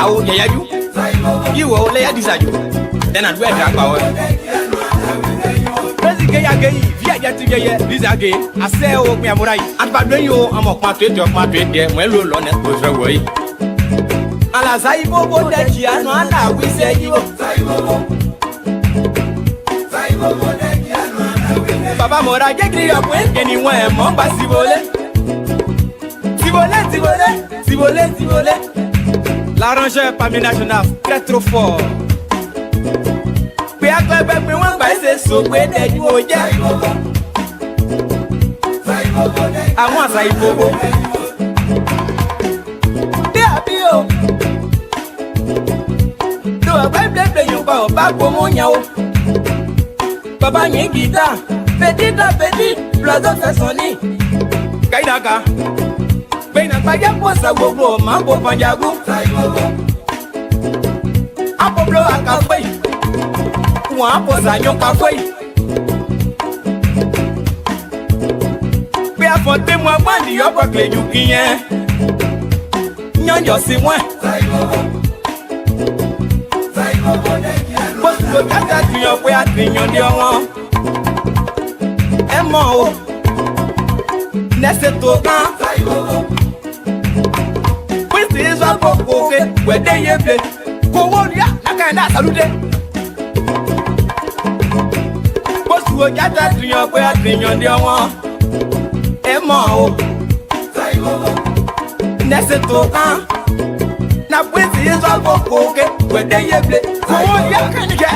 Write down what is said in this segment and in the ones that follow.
How you? You will lay a desire. Then I'd wear that power. Via Yatiga, this again. I say, oh, me, I'm right. And by doing you, I'm a market of my trade there. Well, you'll learn it goes away. Alas, I go that Gianna, we say you. Papa Mora, get me up when anywhere, Momba Sibole. Sibole. L'arrangeur parmi national, très trop fort. We are glad that we want by this, so where that you are. I want to go. There be you. Do a web play you go back for Monyo. Papa Yingita, petit, brother Fassoni. Kaidaga. Bena Paya was a go, Mambo Panjago. Apollo Akafe. One was a young cafe. We are for them one money upper clay you can. None your see one. What's the cat to your way at your one? Emo Nesetoka. With this one for where they have it. Go on, yeah, I can't salute. Wo jata tuyan pe atiyan de won e mo o nese to kan na pwesi so boko ke we de yeble ko ya kanike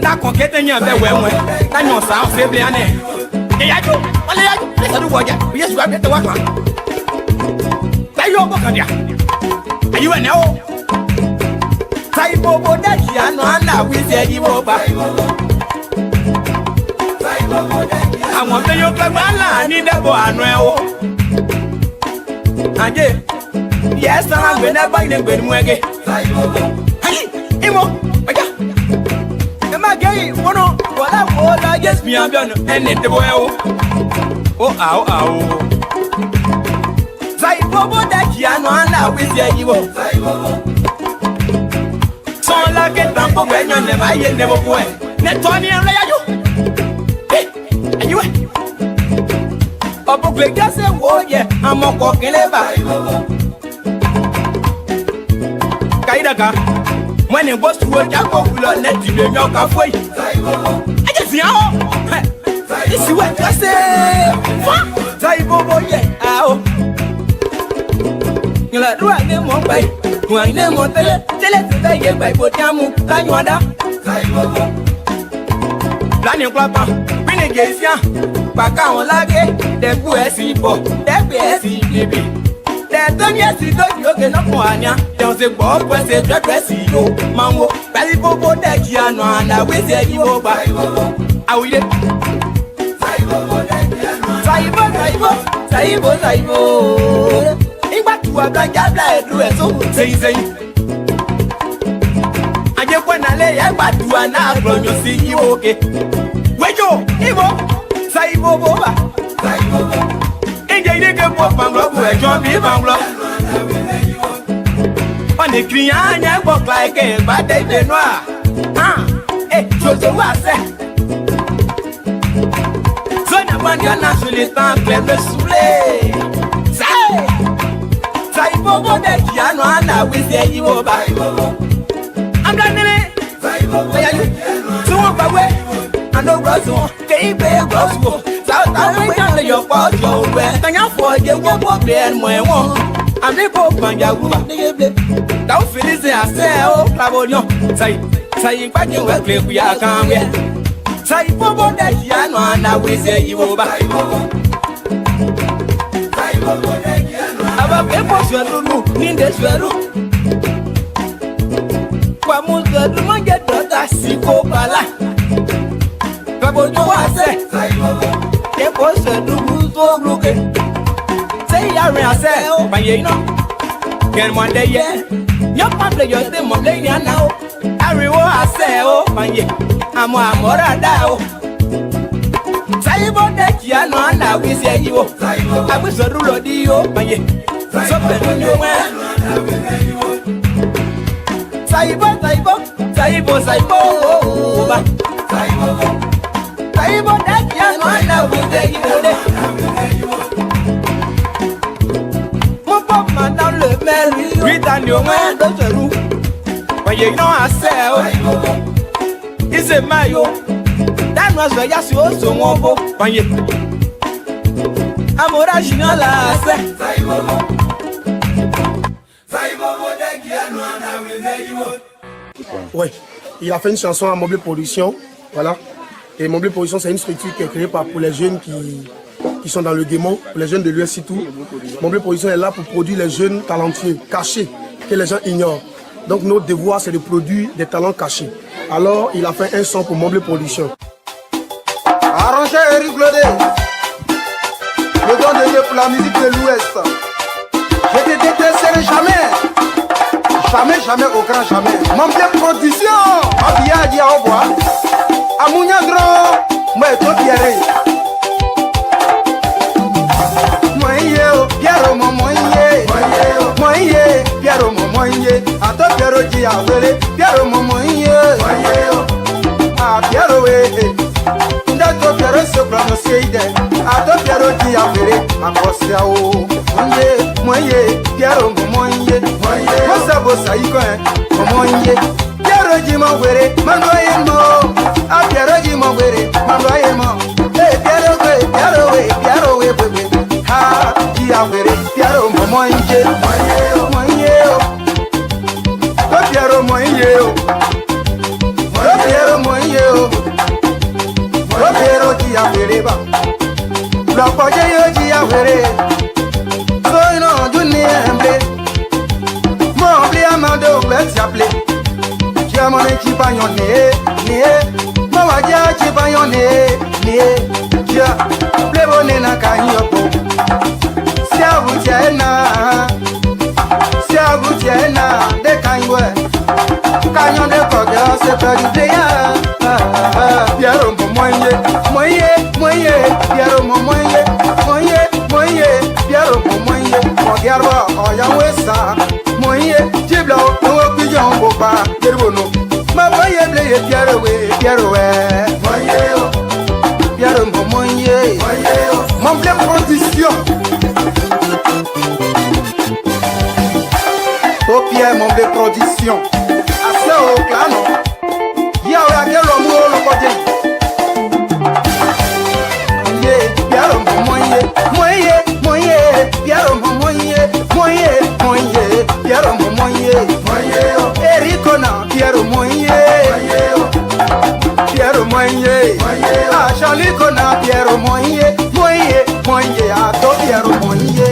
na kon kete yan be wewe na yan sa fe bi ane e yajo wale yajo le sadu woja yesu ga bete wa kan tayo bokan dia ayu ene o tai bobo da ji anu ana wi se yi bo ba àwọn tó yóò pẹ́ gbá láàánú dẹ́bọ̀ àánú ẹ̀ o. Àjẹ́ yẹ sàn án gbẹ̀dẹ́ báyìí ní gbẹ̀dẹ́ mú ẹgẹ́. Ayé ìmọ̀ ọjà ẹ má gé yìí wọnú wọlé wọlé Jésù mi àbíọ̀nù ẹni dẹ́bọ̀ ẹ̀ o. Ó àwò. Sàyí bóbó dẹ́kì àánú àná àwísí ẹ̀yìn wọ̀. Sọ́ọ́lá kẹta ń bọ̀ ẹ̀yàn lẹ̀ máa yé dẹ́bọ̀ fún ẹ̀. Nẹ̀tọ́ ni ẹ̀rọ yájú. Ọ̀bùkún ìjọsẹ̀ wo yẹ àmọ́kọ̀ kílẹ̀ bá. Kàyídàkà, wọ́n ní bọ́sù wo jágbó wulọ̀ nẹ́tì lè yan ká fún yìí. Ẹ jẹ́ fìyàn o. Ìsìwẹ̀ ìjọsẹ̀ fún. Sáyé bóbó yẹ àó. Ìrọ̀lúwà ní mọ̀ ń báyìí. Wọ́n ní mọ̀ tẹ́lẹ̀ ti fẹ́ yẹ gbà ìbò tí a mú láyún ọ̀dá. Lánìí pápá, bí ní gèésìá. Pàkà wọn lágé, dẹ̀kú ẹ̀sìn bọ̀, dẹ́gbẹ̀ ẹ̀sìn ìbí. Dẹ̀tọ́ ní ẹ̀sìn lójú òkè náà fún àníà. Dẹ̀hùn ṣe gbọ́ pẹ̀sẹ̀ dẹ́gbẹ̀sì yóò máa ń wo. Pẹ̀lú gbogbo dẹ́kì àná àdáwé ṣe yí wọ́n gbà. Àwùyé. Ṣàyíbó. Nígbà tí wọ́n bá jábla ẹ̀dùn ẹ̀ sóhùn sẹ́yìn. Àjẹpọ̀ nàlẹ́ yẹn gbàdúrà náà gbọ̀nyọ̀ sí yí òkè. Wẹ́jọ́ ìbò. Saibobo ba. Inje ide ke po panglo bu ejo bi panglo. On écrit anya bo like e ba de de noir. Jojo wa se. Zona bandia na sur les temps plein de soulé. Saibobo de kiano ana we se yi wo ba. I'm done it. Saibobo. So ba we. I know Russell, Cape Russell, South Africa, your part, your way. Thank you for your work and my one. I'm the Pope and Yaguba. Don't feel it, I say, oh, Clavodio. Say, back in what we are coming. Say, Bobo, that Yano, and I will say you over. About people, in this room. Vamos a tomar ya toda psicopala. Vamos a hacer. ¿Qué pasa? Tu gusto bloque. Say ya me hace. Mañana. Que el mundo ya. Yo pablo yo te monte ya now. Arriba hace oh mañana. Amor adao. Say bote ya no anda we say you. Abu sorulo dio mañana. So pero yo Saibo, that young man now will take you there. Mop man down the belly, read on your man, don't you? But you know, I say, it's a mayo. That was where you also want to you. I'm original, I say. Oui, il a fait une chanson à Mobile Production, voilà. Et Mobile Production, c'est une structure qui est créée pour les jeunes qui sont dans le démon, pour les jeunes de l'US tout. Mobile Production est là pour produire les jeunes talentueux, cachés, que les gens ignorent. Donc notre devoir, c'est de produire des talents cachés. Alors, il a fait un son pour Mobile Production. Arrangé Eric Lodé, le don de Dieu pour la musique de l'Ouest. Je te détesterai jamais. Jamais, au grand jamais. Mobile Production, Abia Dia Oboa, Amounia Dron, moi et toi Pierre. Pierre, Pierre, à toi Pierre qui a volé, Pierre, ah Pierre, Ndato Pierre se prononcer, à toi Pierre qui a volé, ma brosse à eau, Pierre, Bossa bossa ikoen, Pierre dit mon wéré, mandoyemo, ah Pierre dit mon wéré, mandoyemo, eh Pierre, bébé, ah qui a wéré, Pierre, Pierre qui a wéré ba, la poche qui a wéré, soy non d'une emblé. Amado let's appelé. Jamon qui bagnonné, Mawadia qui bagnonné, Ja, Plebone na kanyopo. Siabu tiena, de kanywe. Kanyon de koga se perdu de ya. Pierre moye, Pierre moye, Pierre moye. Ogarwa oyawesa. Moye, Jiblo, no pigeon boba, Yeruno. Ma boye blé, Pierre, Moye, mon blé production. Oh Pierre, mon blé production. Assez au clan. Y'a un quel amour le côté. Pierre, Moye, Pierre, Moye, Ericona, Pierre Moye, ah Charlicona, Pierre Moye, ah to Pierre Moye,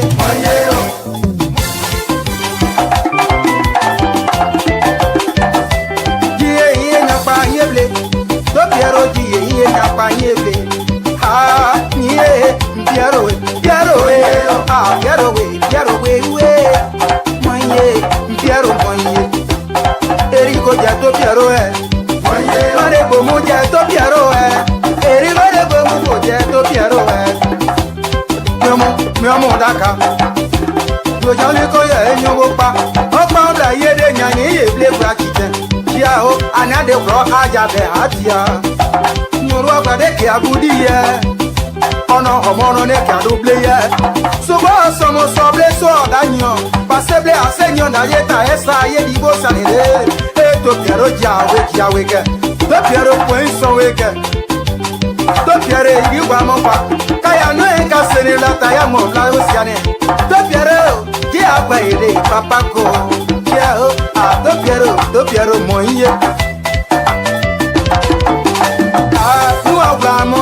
Die na pa yeble, to Pierre die na pa yeble, ah nie Pierre, ah Pierre, Pierre Moye, Erico Jato Pierre, Mare Bomo Jato Pierre, Erico de Bomo Jato Pierre, Miomo Daka, Yojalico Yopa, Opa la Yede Nani, Blake Rakiten, Chiao, Anade Pro Ajabe Hatia, Nurwa de Kiabudia. Ono homono ne ka double sobo somo soble so danyo passeble asenyo na yeta esa ye dibo sanere e to piero jawe ke to piero point so weke to piero iwa mopa kaya no en ka sene la taya mo la osiane to piero ki agba ere papa ko ya o a to piero moye ah tu agba mo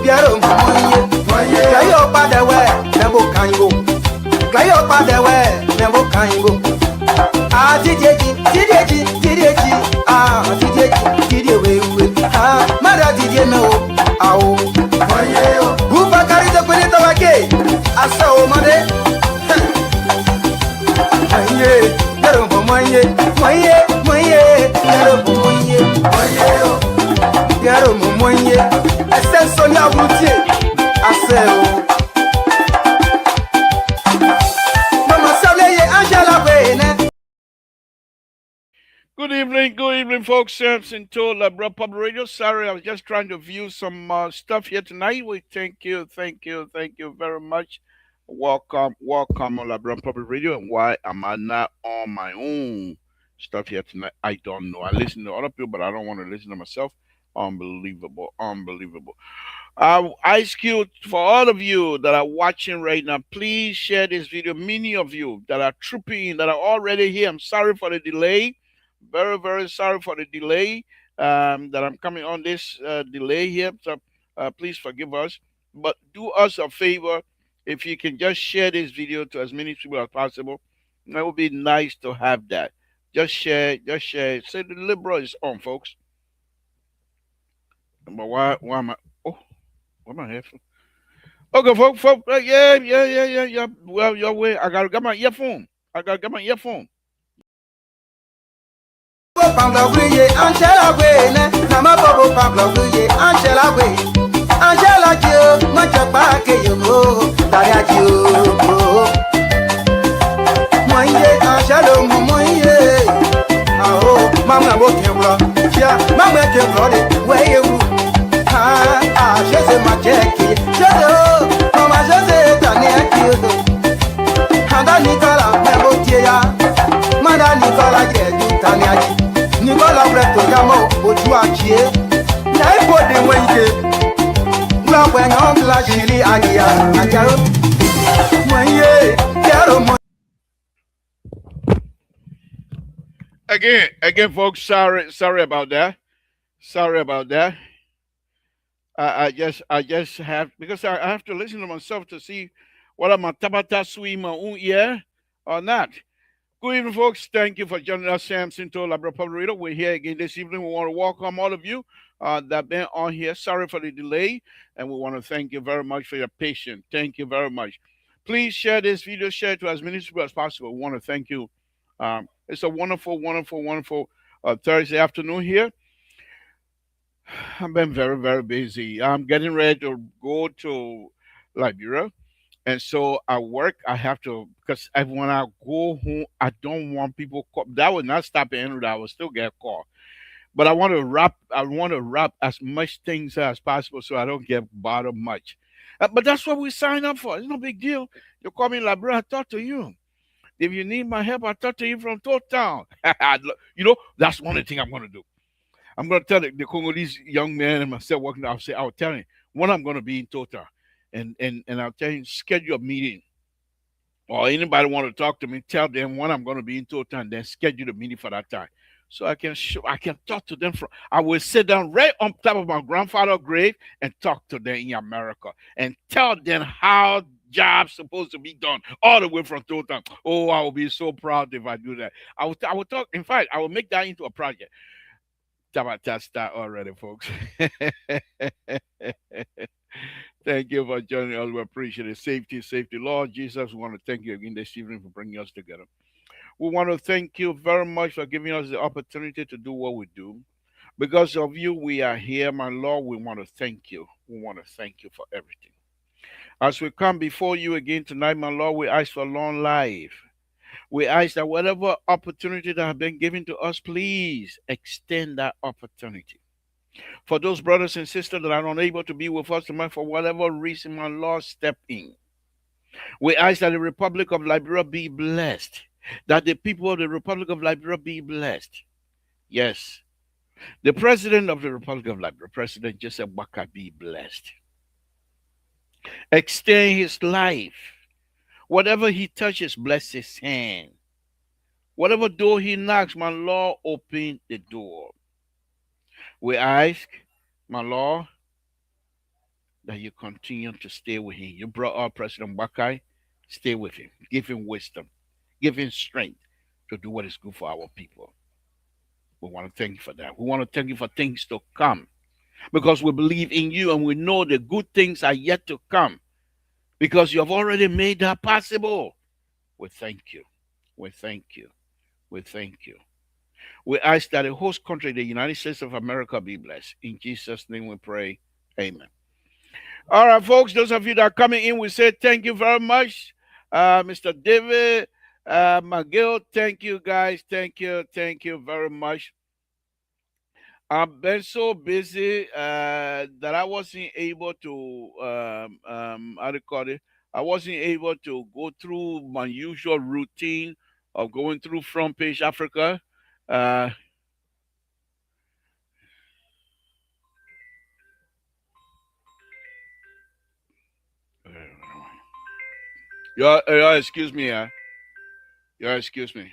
Pierre moye, Gayo padà wẹ̀, nebo kango. Gayo padà wẹ̀, nebo kango. Ah tidieji, ah tidiewe. Ah mara tidie me o, awo. Buba kari to kweli to wake, asa o made. Moye, Pierre moye, Pierre moye. ese sonia wutie aseo mama sale ye Angela Wayne. Good evening, folks. Samson told Public Radio. Sorry, I was just trying to view some stuff here tonight. We thank you very much. Welcome on Public Radio. And why am I not on my own stuff here tonight? I don't know. I listen to other people, but I don't want to listen to myself. Unbelievable. Ice Cube, for all of you that are watching right now, please share this video. Many of you that are trooping, that are already here, I'm sorry for the delay. Very sorry for the delay that I'm coming on this delay here. So please forgive us. But do us a favor, if you can just share this video to as many people as possible. That would be nice to have that. Just share. Say the liberal is on, folks. But why am I? Oh, what am I here for? Okay, folks. Yeah. Well, your way. I gotta get my earphone. Angela Wayne, Nama Bobo Pablo Guye, Angela Wayne, Angela Joe, Machapa Kayo, Daria Joe, Moye, Angelo, Moye, oh, Mamma Bokemla, Mamma Kemla, where you ah, she's a Macheki, Shadow, Mama Jose, Tania, Handa Nicola, Memotia, Mada Nicola, Tania. Nicola Breto Yamo, Ojuachie, Naipo de Wenge, Black on Lashili Agia, Agaro, Moye, Caro. Again, folks. Sorry about that. I just have, because I have to listen to myself to see whether my tabata swimmer yeah or not. Good evening, folks. Thank you for joining us, Samson to Labra Public Radio. We're here again this evening. We want to welcome all of you that have been on here. Sorry for the delay, and we want to thank you very much for your patience. Thank you very much. Please share this video, share it to as many people as possible. We want to thank you. It's a wonderful Thursday afternoon here. I've been very busy. I'm getting ready to go to Liberia. And so I work, I have to, because when I go home, I don't want people call. That would not stop at any. I will still get called. But I want to wrap as much things as possible so I don't get bothered much. But that's what we sign up for. It's no big deal. You call me Labra, I talk to you. If you need my help, I talk to you from Town. That's one of the things I'm going to do. I'm going to tell the Congolese young man and myself working out, I'll tell him when I'm going to be in Total. And I'll tell you, schedule a meeting. Or anybody want to talk to me, tell them when I'm going to be in Total, and then schedule a meeting for that time. So I can talk to them I will sit down right on top of my grandfather's grave and talk to them in America and tell them how jobs supposed to be done all the way from Total. Oh, I will be so proud if I do that. I will talk. In fact, I will make that into a project. Tabata start already, folks. Thank you for joining us. We appreciate it. Safety. Lord Jesus, we want to thank you again this evening for bringing us together. We want to thank you very much for giving us the opportunity to do what we do. Because of you, we are here, my Lord. We want to thank you. We want to thank you for everything. As we come before you again tonight, my Lord, we ask for long life. We ask that whatever opportunity that has been given to us, please extend that opportunity. For those brothers and sisters that are unable to be with us tonight for whatever reason, my Lord, step in. We ask that the Republic of Liberia be blessed, that the people of the Republic of Liberia be blessed. Yes, the President of the Republic of Liberia, President Joseph Boakai, be blessed. Extend his life. Whatever he touches, bless his hand. Whatever door he knocks, my Lord, open the door. We ask, my Lord, that you continue to stay with him. You brought our President Boakai, stay with him. Give him wisdom. Give him strength to do what is good for our people. We want to thank you for that. We want to thank you for things to come, because we believe in you and we know the good things are yet to come, because you have already made that possible. We thank you. We thank you. We thank you. We ask that the host country, the United States of America, be blessed. In Jesus' name we pray. Amen. All right, folks, those of you that are coming in, we say thank you very much. Mr. David, McGill, thank you guys. Thank you very much. I've been so busy that I wasn't able to, how do you call it? I wasn't able to go through my usual routine of going through Front Page Africa. Uh, excuse me. Excuse me.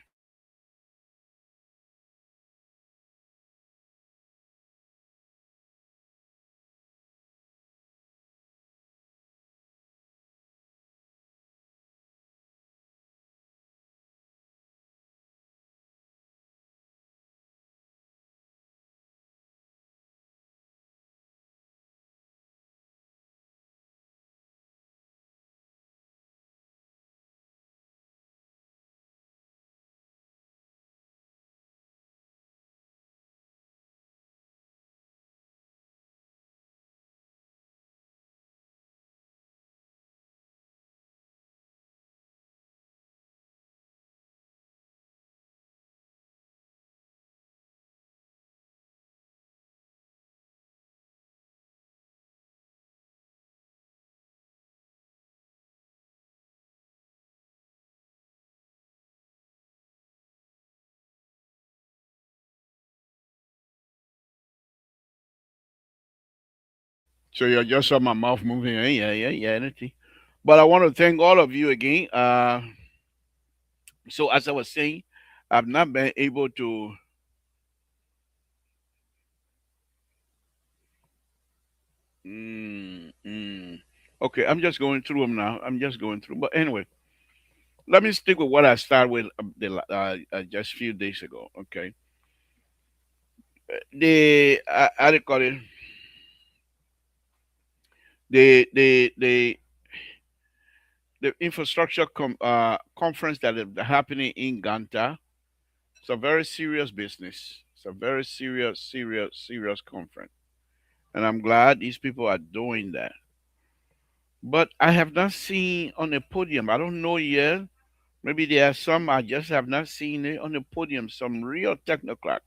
So you just saw my mouth moving. Anything. But I want to thank all of you again. So as I was saying, I've not been able to. Mm, mm. Okay, I'm just going through them now. I'm just going through. But anyway, let me stick with what I started with just a few days ago. Okay, the how do you call it? The the infrastructure conference that is happening in Ganta. It's a very serious business. It's a very serious conference, and I'm glad these people are doing that. But I have not seen on the podium. I don't know yet. Maybe there are some I just have not seen it on the podium. Some real technocrat.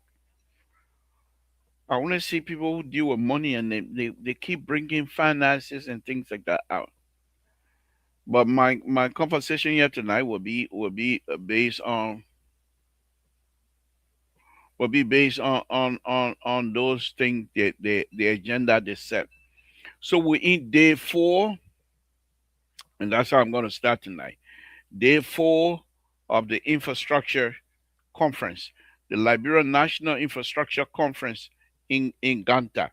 I want to see people who deal with money and they keep bringing finances and things like that out. But my conversation here tonight will be based on those things that the agenda they set. So we're in day 4, and that's how I'm going to start tonight. Day 4 of the infrastructure conference, the Liberian National Infrastructure Conference in Ganta.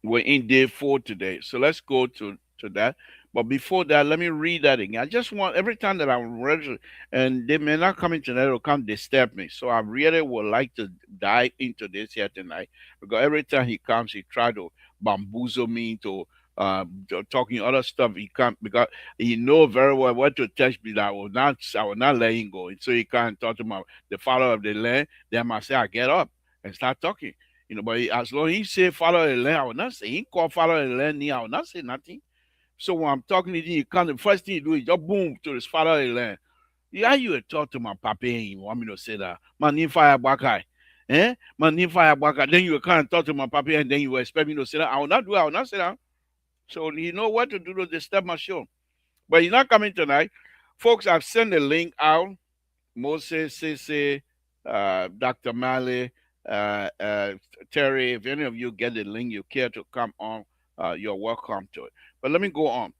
We're in day 4 today. So let's go to that. But before that, let me read that again. I just want every time that I'm ready, and they may not come in tonight, it'll come disturb me. So I really would like to dive into this here tonight because every time he comes, he try to bamboozle me into talking other stuff. He can't because he know very well what to touch me that I will not let him go. So he can't talk to my the father of the land. Then I say I get up and start talking. But as long as he say follow the land, I will not say he call follow the land. I will not say nothing. So when I'm talking to you, you come, the first thing you do is just boom to the follow the land. Yeah, you talk to my papa and you want me to say that. Man, if I back high. Man, if I back then you can't talk to my papa and then you expect me to say that. I will not do it, I will not say that. So you know what to do to disturb my show. But he's not coming tonight. Folks, I've sent the link out. Moses, Sisse, Dr. Malley, uh, uh, Terry, if any of you get the link, you care to come on, you're welcome to it. But let me go on.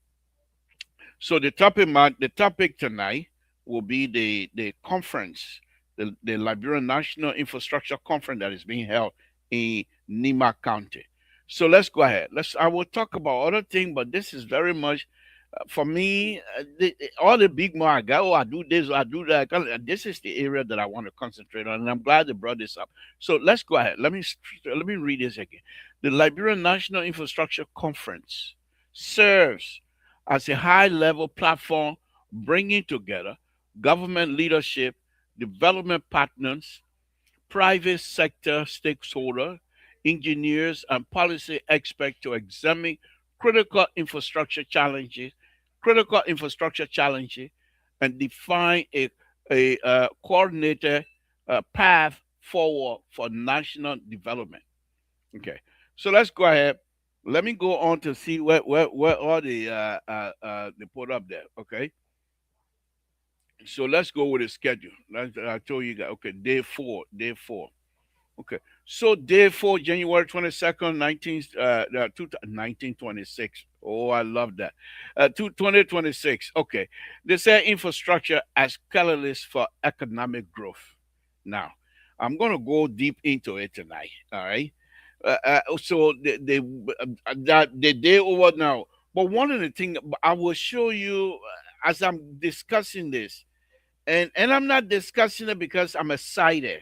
So the topic tonight will be the conference, the Liberian National Infrastructure Conference that is being held in Nima County. So let's go ahead. I will talk about other things, but this is very much for me, all the big more I got, I do this, I do that. This is the area that I want to concentrate on, and I'm glad they brought this up. So let's go ahead. Let me read this again. The Liberian National Infrastructure Conference serves as a high-level platform bringing together government leadership, development partners, private sector stakeholders, engineers, and policy experts to examine critical infrastructure challenges, critical infrastructure challenges, and define a coordinated path forward for national development. Okay, so let's go ahead. Let me go on to see where all they put up there. Okay, so let's go with the schedule. I told you guys. Okay, day four, day four. Okay, so day four, January 22nd, 1926. Oh, I love that. 2026. Okay, they say infrastructure as catalyst for economic growth. Now, I'm going to go deep into it tonight. All right. So that the day over now. But one of the things I will show you as I'm discussing this, and I'm not discussing it because I'm excited.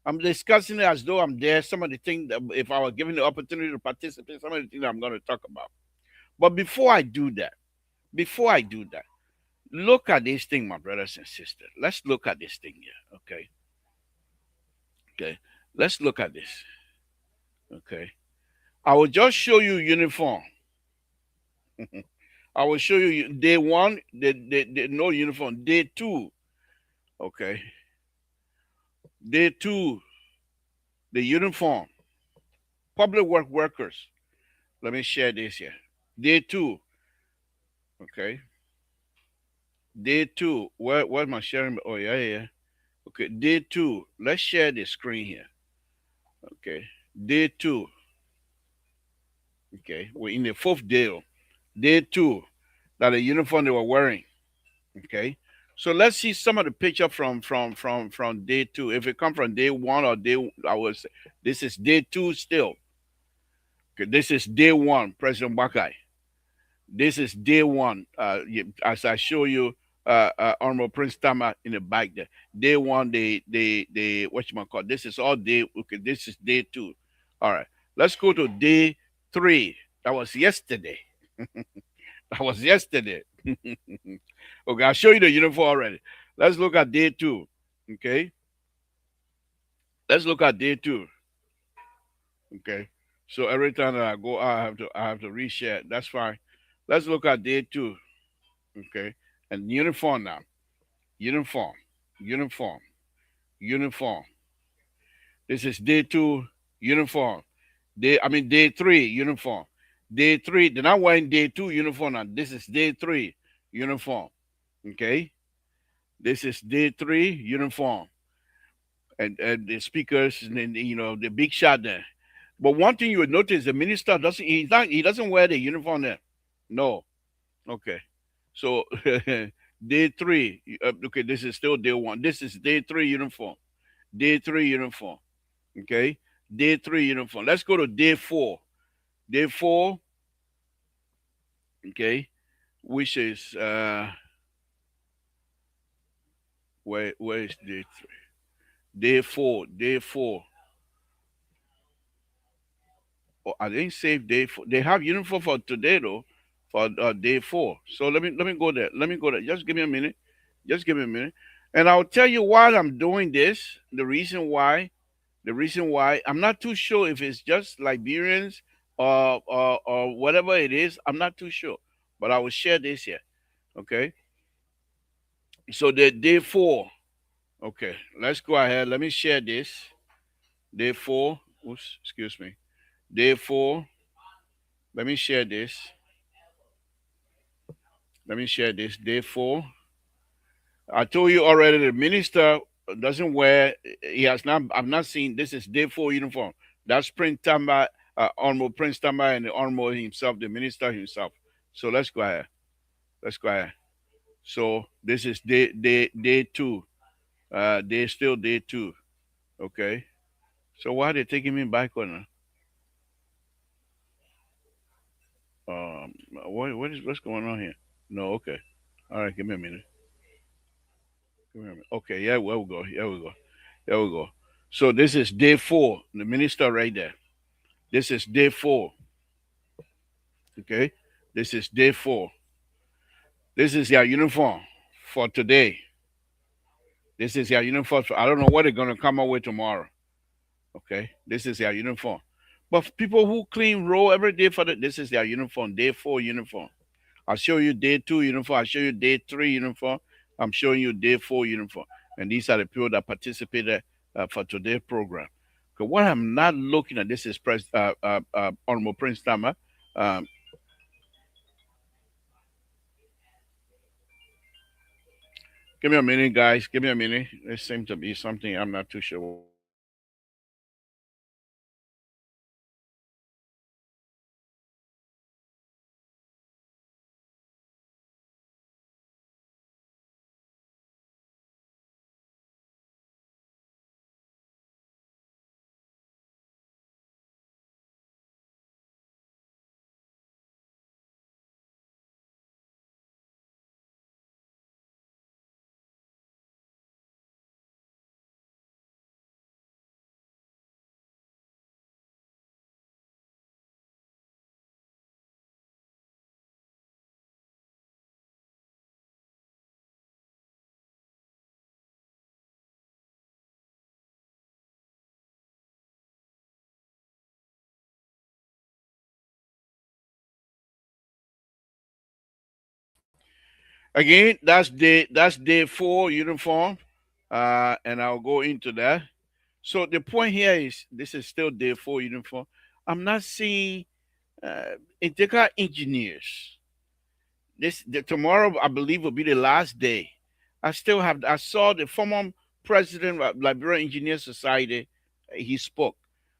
I'm discussing it as though I'm there. Some of the things that if I were given the opportunity to participate, some of the things I'm going to talk about. But before I do that, look at this thing, my brothers and sisters. Let's look at this thing here. Okay. Okay. Let's look at this. Okay. I will just show you uniform. I will show you day one, the no uniform. Day two, okay. Day two, the uniform. Public work workers. Let me share this here. Day two, okay. Day two, where's my sharing? Oh, yeah, yeah. Okay, day two. Let's share the screen here. Okay, day two. Okay, we're in the fourth day. Day two, that the uniform they were wearing. Okay, so let's see some of the picture from day two. If it come from day one or day, I was this is day two still. Okay, this is day one, President Bakai. This is day one. As I show you, Honorable Prince Tama in the back there. Day one, they what you call this is all day. Okay, this is day two. All right, let's go to day three. That was yesterday. That was yesterday. Okay, I'll show you the uniform already. Let's look at day two. Okay, let's look at day two. Okay, so every time that I go, I have to reshare. That's fine. Let's look at day two. Okay, and uniform now. Uniform, uniform, uniform. This is day two uniform. Day three uniform. Day three. They're not wearing day two uniform now. This is day three uniform. Okay, this is day three uniform, and the speakers and then the big shot there. But one thing you would notice, the minister he doesn't wear the uniform there. No. Okay. So day three. Okay, this is still day one. This is day three uniform. Day three uniform. Okay. Day three uniform. Let's go to day four. Day four. Okay. Which is where is day three? Day four. Day four. Oh, I didn't save day four. They have uniform for today though, for day four. So let me go there. Let me go there. Just give me a minute. Just give me a minute, and I'll tell you why I'm doing this. The reason why. The reason why I'm not too sure if it's just Liberians or whatever it is. I'm not too sure, but I will share this here. Okay. So the day four. Okay, let's go ahead. Let me share this. Day four. Oops, excuse me. Day four. Let me share this. Let me share this. Day four. I told you already the minister doesn't wear, he has not, I've not seen, this is day four uniform. That's Prince Tamba, Honorable Prince Tamba and the Honorable himself, the minister himself. So let's go ahead. Let's go ahead. So this is day two. Day still day two. Okay. So why are they taking me back on? What's going on here? No, okay. All right, give me a minute. Give me a minute. Okay, yeah, well we go. Here we go. Here we go. So this is day four. The minister right there. This is day four. Okay. This is day four. This is your uniform for today. This is your uniform. I don't know what they're gonna come up with tomorrow. Okay. This is your uniform. But people who clean row every day for this is their uniform, day 4 uniform. I'll show you day 2 uniform. I'll show you day 3 uniform. I'm showing you day 4 uniform. And these are the people that participated for today's program. Okay, what I'm not looking at, this is Honorable Prince Tama. Um, Give me a minute, guys. Give me a minute. There seems to be something. I'm not too sure what is going on here. Again, that's day 4 uniform, and I'll go into that. So the point here is this is still day 4 uniform. I'm not seeing integral engineers. Tomorrow I believe will be the last day. I saw the former president of Liberian Engineer Society. He spoke,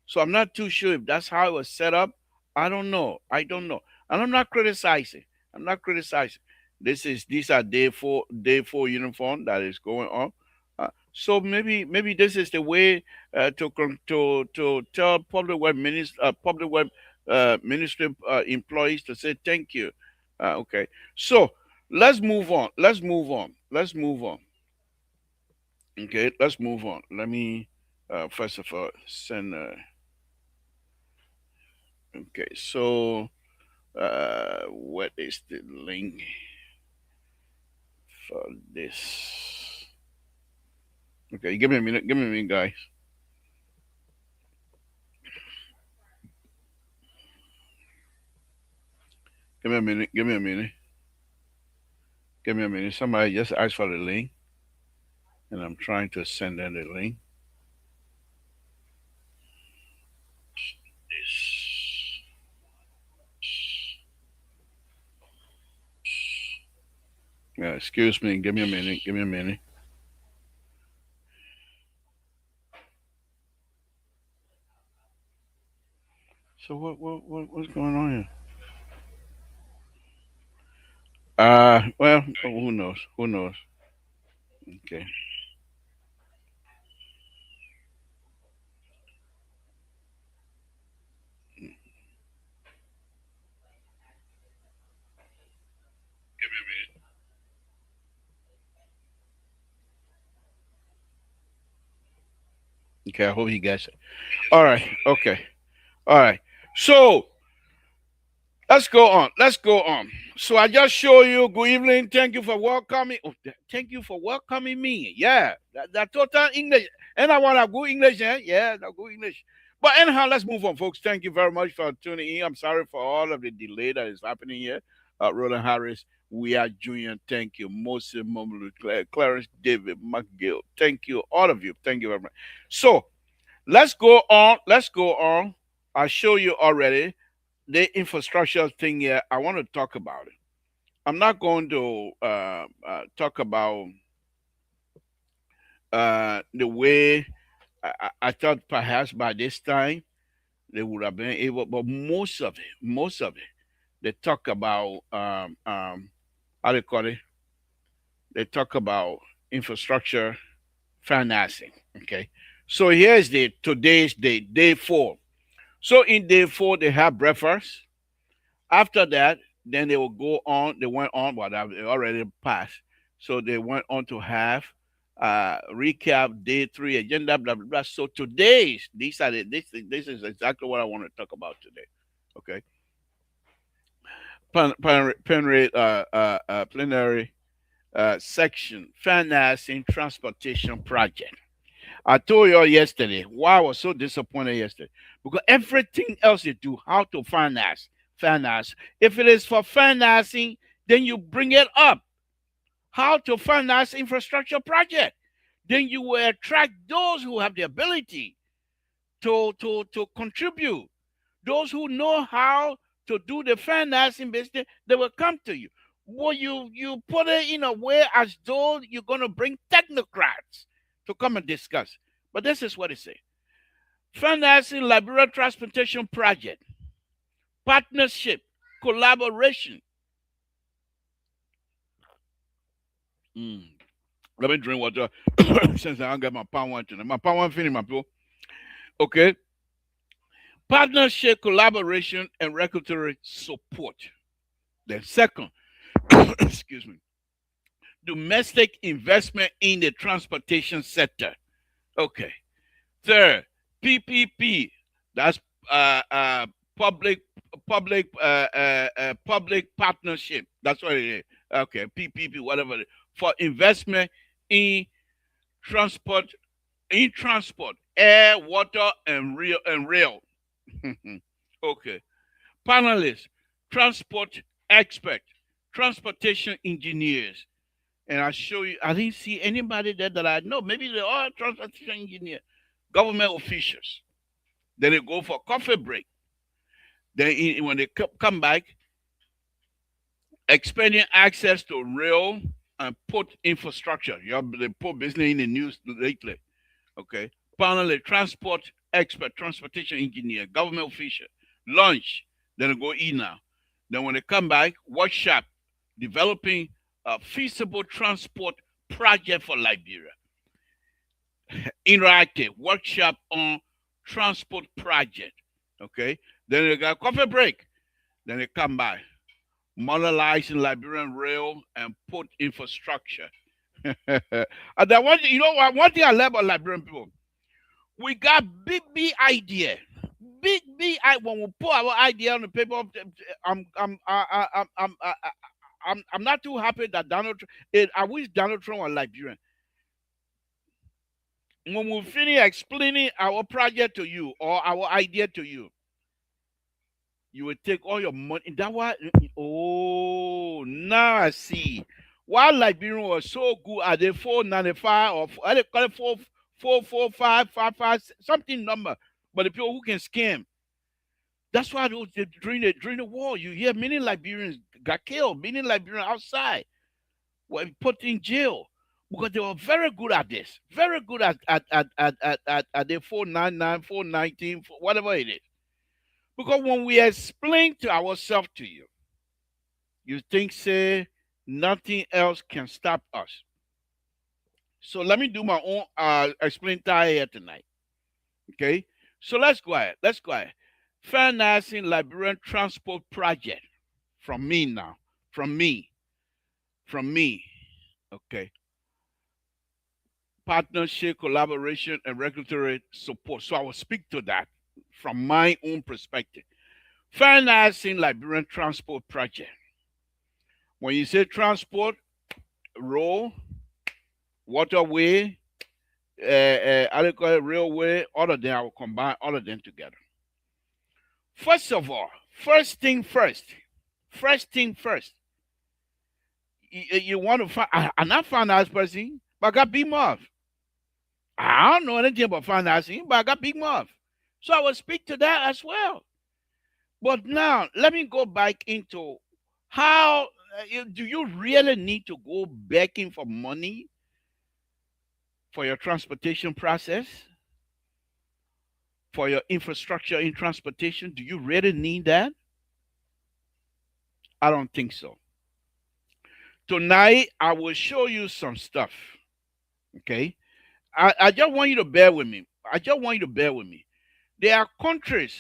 so I'm not too sure if that's how it was set up. I don't know, and I'm not criticizing. I'm not criticizing. These are day 4 uniform that is going on. So maybe this is the way to tell public web ministry employees to say thank you. Okay, so let's move on. Let's move on. Let's move on. Okay, let's move on. Let me first of all send. Okay, so what is the link for this? Okay, give me a minute. Give me a minute, guys. Give me a minute. Give me a minute. Give me a minute. Somebody just asked for the link, and I'm trying to send them the link. This. Yeah, excuse me. Give me a minute. Give me a minute. So what's going on here? Well, who knows? Who knows? Okay. Give me a minute. Okay, I hope you guys. All right. Okay. All right. So let's go on. Let's go on. So I just show you. Good evening. Thank you for welcoming. Oh, thank you for welcoming me. Yeah, that total English. And I want to go English. Yeah, that good English. But anyhow, let's move on, folks. Thank you very much for tuning in. I'm sorry for all of the delay that is happening here. Roland Harris, we are Junior. Thank you. Moses Momolu, Clarence David, McGill. Thank you, all of you. Thank you very much. So let's go on. Let's go on. I show you already the infrastructure thing here. I want to talk about it. I'm not going to talk about the way I thought perhaps by this time they would have been able, but most of it, they talk about how they call it. They talk about infrastructure financing. Okay, so here's the today's day 4. So in day 4 they have breakfast. After that, then they will go on. They went on, but they already passed. So they went on to have recap day 3 agenda, blah blah blah. So today's these are this is exactly what I want to talk about today. Okay, plenary section financing transportation project. I told you all yesterday why I was so disappointed yesterday. Because everything else you do, how to finance. If it is for financing, then you bring it up. How to finance infrastructure project. Then you will attract those who have the ability to contribute. Those who know how to do the financing business, they will come to you. Well, you put it in a way as though you're going to bring technocrats to come and discuss. But this is what it says. Financing Liberia Transportation Project. Partnership. Collaboration. Let me drink water since I don't get my pound one tonight. My pound one finished, my people. Okay. Partnership, collaboration, and regulatory support. Then second, excuse me, domestic investment in the transportation sector. Okay. Third, PPP. That's public partnership. That's what it is. Okay, PPP, whatever. For investment in transport, air, water, and rail. Okay. Panelists, transport expert, transportation engineers. And I show you, I didn't see anybody there that I know. Maybe they are transportation engineers, government officials. Then they go for coffee break. Then when they come back, expanding access to rail and port infrastructure. You have the port business in the news lately. Okay. Finally, transport expert, transportation engineer, government official, lunch, then they go eat now. Then when they come back, workshop, developing a feasible transport project for Liberia. Interactive workshop on transport project. Okay. Then they got coffee break. Then they come back. Modernizing Liberian rail and port infrastructure. And that one, you know what? One thing I love about Liberian people, we got big idea. Big when we put our idea on the paper, I'm not too happy that Donald Trump. I wish Donald Trump was Liberian. When we finish explaining our project to you or our idea to you, you will take all your money. That why? Oh, now I see. Why Liberian was so good at the 495 or they call it 44555 something number, but the people who can scam. That's why during the war, you hear many Liberians got killed, many Liberians outside were put in jail because they were very good at this, very good at the 499, 419, whatever it is. Because when we explain to ourselves to you, you think, say, nothing else can stop us. So let me do my own explain here tonight. Okay? So let's go ahead. Financing Liberian Transport Project. From me now. From me. Okay. Partnership, collaboration, and regulatory support. So I will speak to that from my own perspective. Financing Liberian Transport Project. When you say transport, road, waterway, railway, all of them, I will combine all of them together. First of all, first thing first. You want to find, I'm not finance person, but I got big mouth. I don't know anything about financing, but I got big mouth. So I will speak to that as well. But now, let me go back into how do you really need to go begging for money for your transportation process? For your infrastructure in transportation? Do you really need that? I don't think so. Tonight, I will show you some stuff. Okay? I just want you to bear with me. There are countries.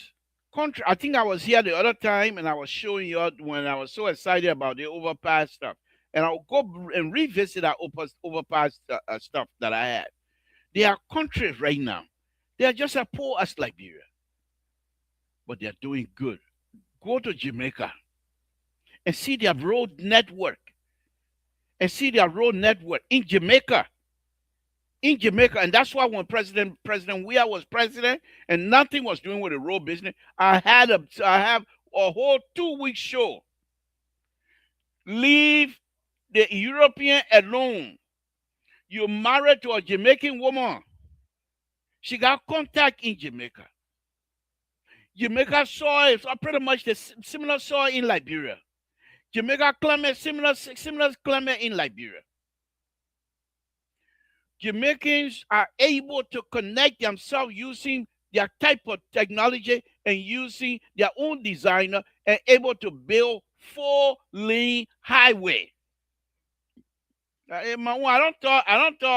I think I was here the other time and I was showing you when I was so excited about the overpass stuff. And I'll go and revisit that overpass stuff that I had. There are countries right now. They are just as poor as Liberia. But they're doing good. Go to Jamaica and see their road network. In Jamaica. in Jamaica, and that's why when President Weah was president, and nothing was doing with the road business, I have a whole 2 week show. Leave the European alone. You're married to a Jamaican woman. She got contact in Jamaica. Jamaica soil is pretty much the similar soil in Liberia. Jamaica climate similar climate in Liberia. Jamaicans are able to connect themselves using their type of technology and using their own designer and able to build 4-lane highway. I don't thought until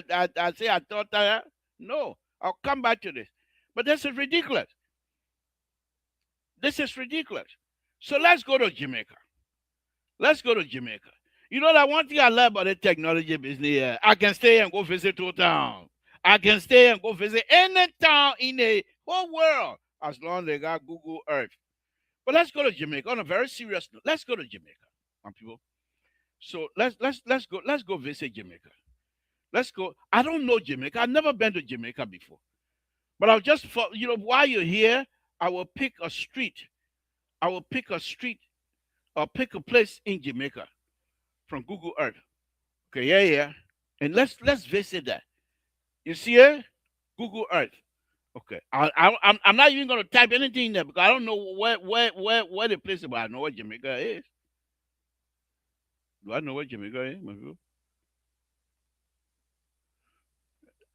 I say I thought that. No, I'll come back to this. But this is ridiculous. This is ridiculous. So let's go to Jamaica. Let's go to Jamaica. You know that one thing I love about the technology business here, I can stay and go visit two towns. I can stay and go visit any town in the whole world as long as they got Google Earth. But let's go to Jamaica on a very serious note. Let's go to Jamaica, my people. So let's go visit Jamaica. Let's go. I don't know Jamaica. I've never been to Jamaica before. But I'll just while you're here, I will pick a street. I will pick a street or pick a place in Jamaica from Google Earth. Okay, yeah. And let's visit that. You see it? Google Earth. Okay. I'm not even gonna type anything in there because I don't know where the place is, but I know where Jamaica is. Do I know where Jamaica is, my people?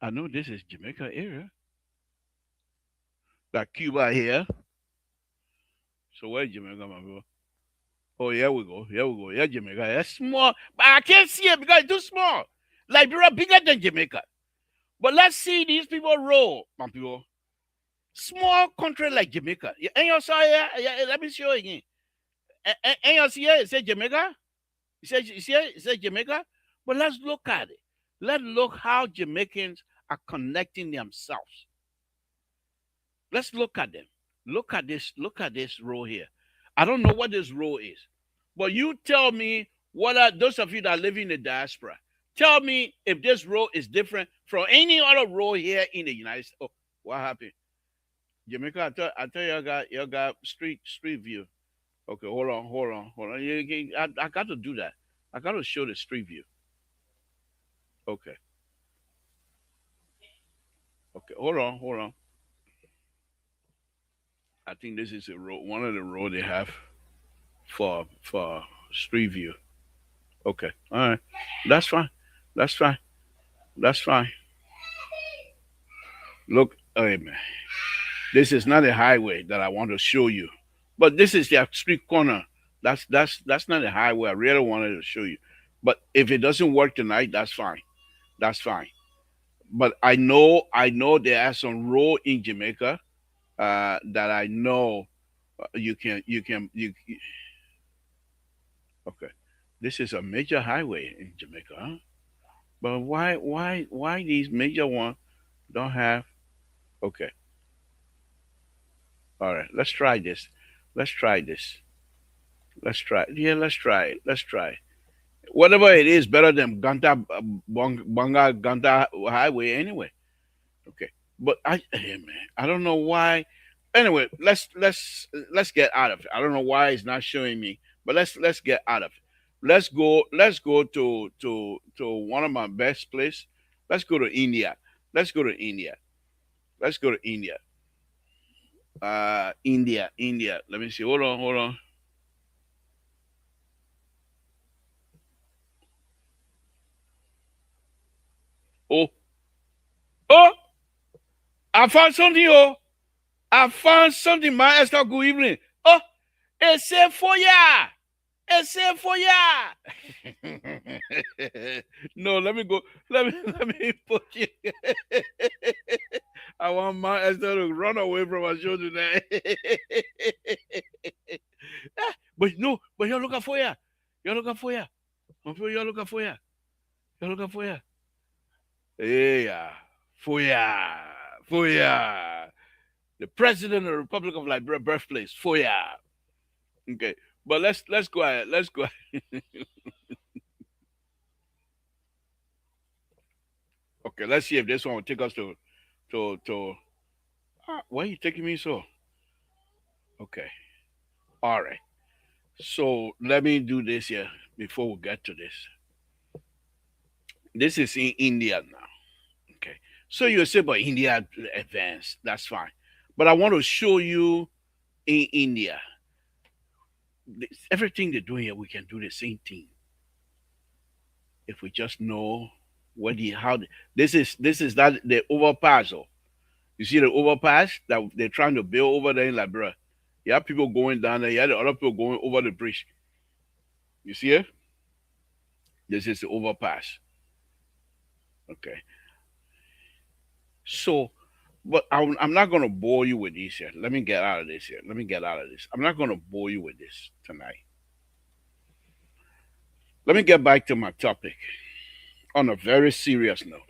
I know this is Jamaica area. Got Cuba here. So where's Jamaica, my people? Oh, here we go. Yeah, Jamaica. That's small. But I can't see it because it's too small. Liberia bigger than Jamaica. But let's see these people roll, my people. Small country like Jamaica. And you saw here? Let me show you again. And you see here? It says Jamaica. It says Jamaica. But let's look at it. Let's look how Jamaicans are connecting themselves. Let's look at them. Look at this row here. I don't know what this row is. But you tell me what are those of you that live in the diaspora. Tell me if this row is different from any other row here in the United States. Oh, what happened? Jamaica, I tell you got street view. Okay, hold on. I got to do that. I got to show the street view. Okay, hold on. I think this is a road, one of the road they have for street view. Okay, all right, that's fine. Look, hey man, this is not a highway that I want to show you, but this is the street corner. That's not a highway. I really wanted to show you, but if it doesn't work tonight, that's fine. That's fine. But I know there are some road in Jamaica that I know you can. Okay, this is a major highway in Jamaica, huh? But why these major ones don't have? Okay, all right. Let's try this. Let's try this. Let's try. Yeah, let's try it. Let's try. Whatever it is, better than Banga Ganta Highway anyway. Okay, but hey, man, I don't know why. Anyway, let's get out of it. I don't know why it's not showing me, but let's get out of it. Let's go to one of my best place. Let's go to India. Let's go to India. Let's go to India. India. Let me see. Hold on. Oh, oh! I found something. Oh, I found something. My Esther, good evening. Oh, it's a for ya. It's a for ya. No, let me go. Let me put you. I want my Esther to run away from my show today. But you're looking for ya. You're looking for ya. You're looking for ya. You're looking for ya. Yeah, Foya. The president of the Republic of Liberia birthplace, Foya. Okay, but let's go ahead. Let's go ahead. Okay, let's see if this one will take us to. Why are you taking me so? Okay, all right. So let me do this here before we get to this. This is in India now. Okay. So you say, but India advanced. That's fine. But I want to show you in India, everything they're doing here, we can do the same thing if we just know what the how. This is that the overpass. Oh, you see the overpass that they're trying to build over there in Liberia. You have people going down there. You have the other people going over the bridge. You see it? This is the overpass. Okay. So, but I'm not going to bore you with this here. Let me get out of this here. Let me get out of this. I'm not going to bore you with this tonight. Let me get back to my topic on a very serious note.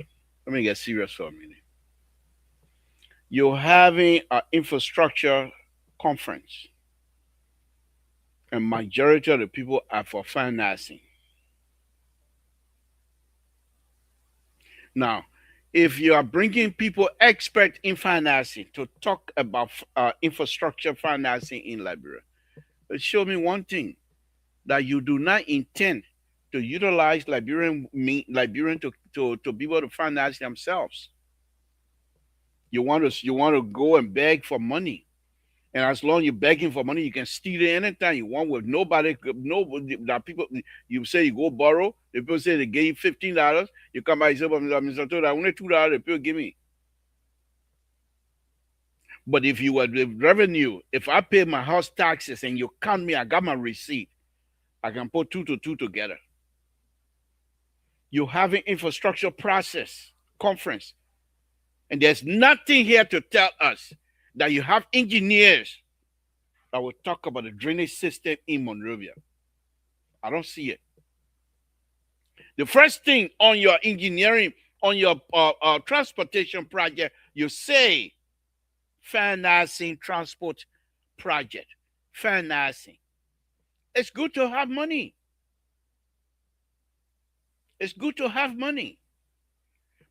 Let me get serious for a minute. You're having an infrastructure conference, and majority of the people are for financing. Now, if you are bringing people expert in financing to talk about infrastructure financing in Liberia, show me one thing that you do not intend to utilize Liberian to be able to finance themselves. You want to go and beg for money. And as long as you're begging for money, you can steal it anytime you want with nobody that people you say you go borrow, the people say they gave you $15, you come by and say, but Mr. Toda, only $2 the people give me. But if you were the revenue, if I pay my house taxes and you count me, I got my receipt, I can put two to two together. You have an infrastructure process conference, and there's nothing here to tell us that you have engineers that will talk about the drainage system in Monrovia. I don't see it. The first thing on your engineering, on your transportation project, you say financing transport project. Financing. It's good to have money. It's good to have money.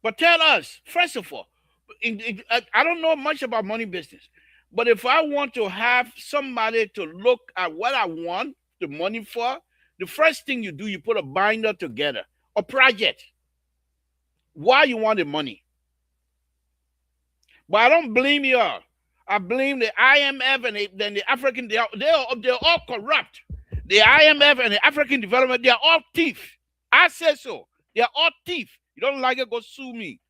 But tell us, first of all, I don't know much about money business, but if I want to have somebody to look at what I want the money for, the first thing you do, you put a binder together, a project. Why you want the money? But I don't blame you all. I blame the IMF and then the African. They're all corrupt. The IMF and the African development, they are all thieves. I say so. They are all thieves. You don't like it, go sue me.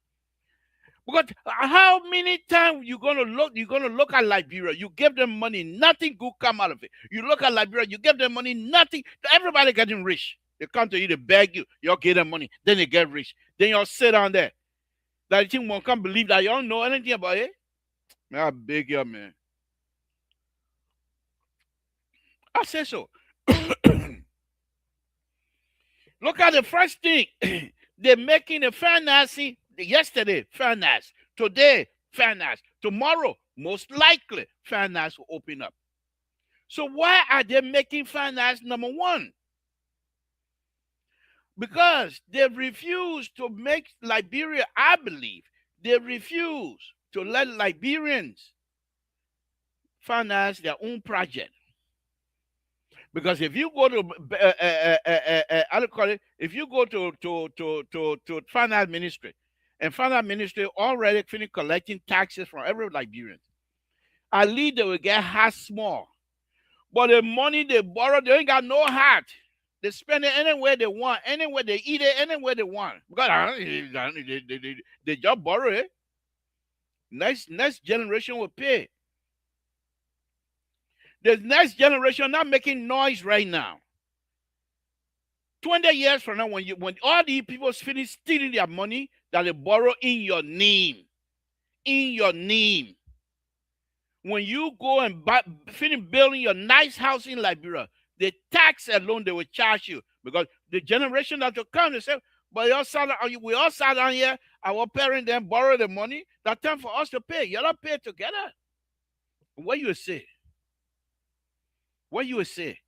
Because how many times you're gonna look at Liberia, you give them money, nothing good come out of it. You look at Liberia, you give them money, nothing. Everybody getting rich. They come to you, they beg you, y'all give them money, then they get rich. Then y'all sit down there. That you think one can't believe that y'all know anything about it. Man, I beg you, man. I say so. Look at the first thing. They're making a financing. Yesterday, finance. Today, finance. Tomorrow, most likely, finance will open up. So why are they making finance number one? Because they refuse to make Liberia, I believe, they refuse to let Liberians finance their own project. Because if you go to, I call it, if you go to finance ministry, and finance ministry already finished collecting taxes from every Liberian, at least they will get half small. But the money they borrow, they ain't got no heart. They spend it anywhere they want, anywhere they eat it, anywhere they want. Because they just borrow it. Next generation will pay. The next generation not making noise right now. 20 years from now, when all these people finish stealing their money that they borrow in your name, when you go and finish building your nice house in Liberia, the tax alone they will charge you, because the generation that will come, they say, but we all sat down here, our parents then borrow the money, that's time for us to pay. You all pay together. What you say? What you say?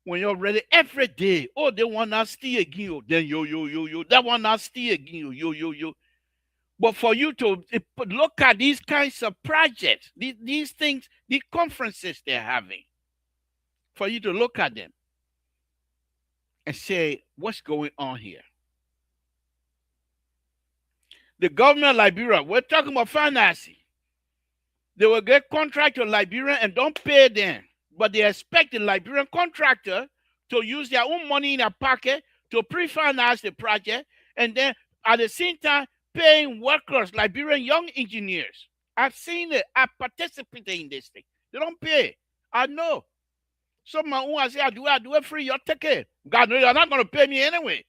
When you're ready every day, oh, they want to steal again, oh, then yo, that one not steal again, yo. But for you to look at these kinds of projects, these things, these conferences they're having, for you to look at them and say, what's going on here? The government of Liberia, we're talking about financing. They will get contract to Liberia and don't pay them. But they expect the Liberian contractor to use their own money in their pocket to pre-finance the project, and then at the same time paying workers, Liberian young engineers. I've seen it. I participated in this thing. They don't pay. I know. Someone who I say, I do it free, you'll take it. God, no, you're not going to pay me anyway.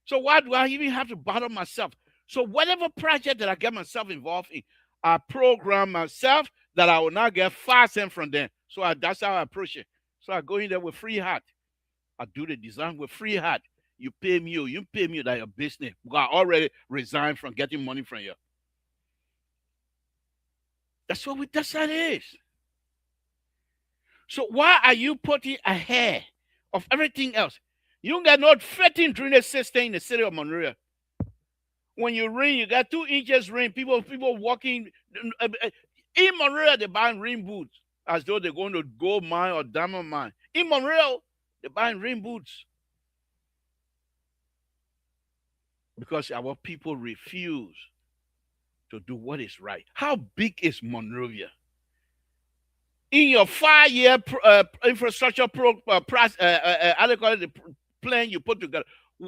So why do I even have to bother myself? So whatever project that I get myself involved in, I program myself that I will not get 5 cents from them. So that's how I approach it. So I go in there with free heart. I do the design with free heart. You pay me, you pay me that your business. I already resigned from getting money from you. That's how it is. So why are you putting ahead of everything else? You don't get no 13 drainage system in the city of Monrovia. When you rain, you got 2 inches rain. People walking in Monrovia, they're buying rain boots as though they're going to gold mine or diamond mine. In Monrovia, they're buying rain boots because our people refuse to do what is right. How big is Monrovia? In your 5-year infrastructure plan you put together,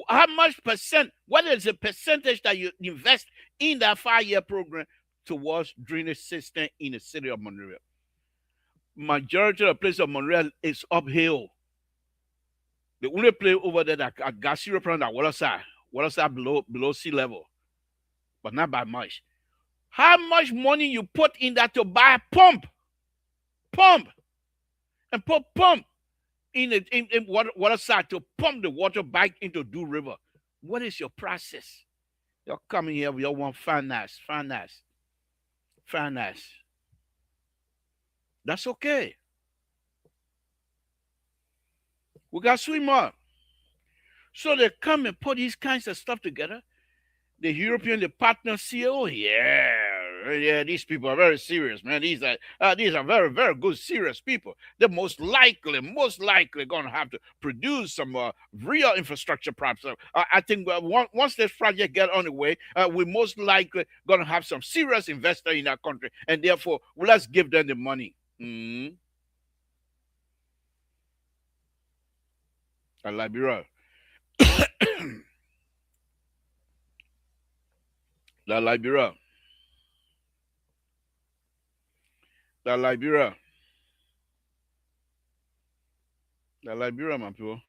how much percent, what is the percentage that you invest in that 5-year program towards drainage system in the city of Monrovia? Majority of the place of Monrovia is uphill. The only place over there that got 0% at water side below sea level, but not by much. How much money you put in that to buy a pump, and put pump in water side to pump the water back into Do River? What is your process? You're coming here, we all want finance. That's okay. We got swimmer. So they come and put these kinds of stuff together. The European, the partners see, oh yeah, these people are very serious, man. These are very, very good, serious people. They're most likely going to have to produce some real infrastructure projects. I think once this project get on the way, we're most likely going to have some serious investor in our country, and therefore, let's give them the money. Liberia. Liberia. Liberia, my people.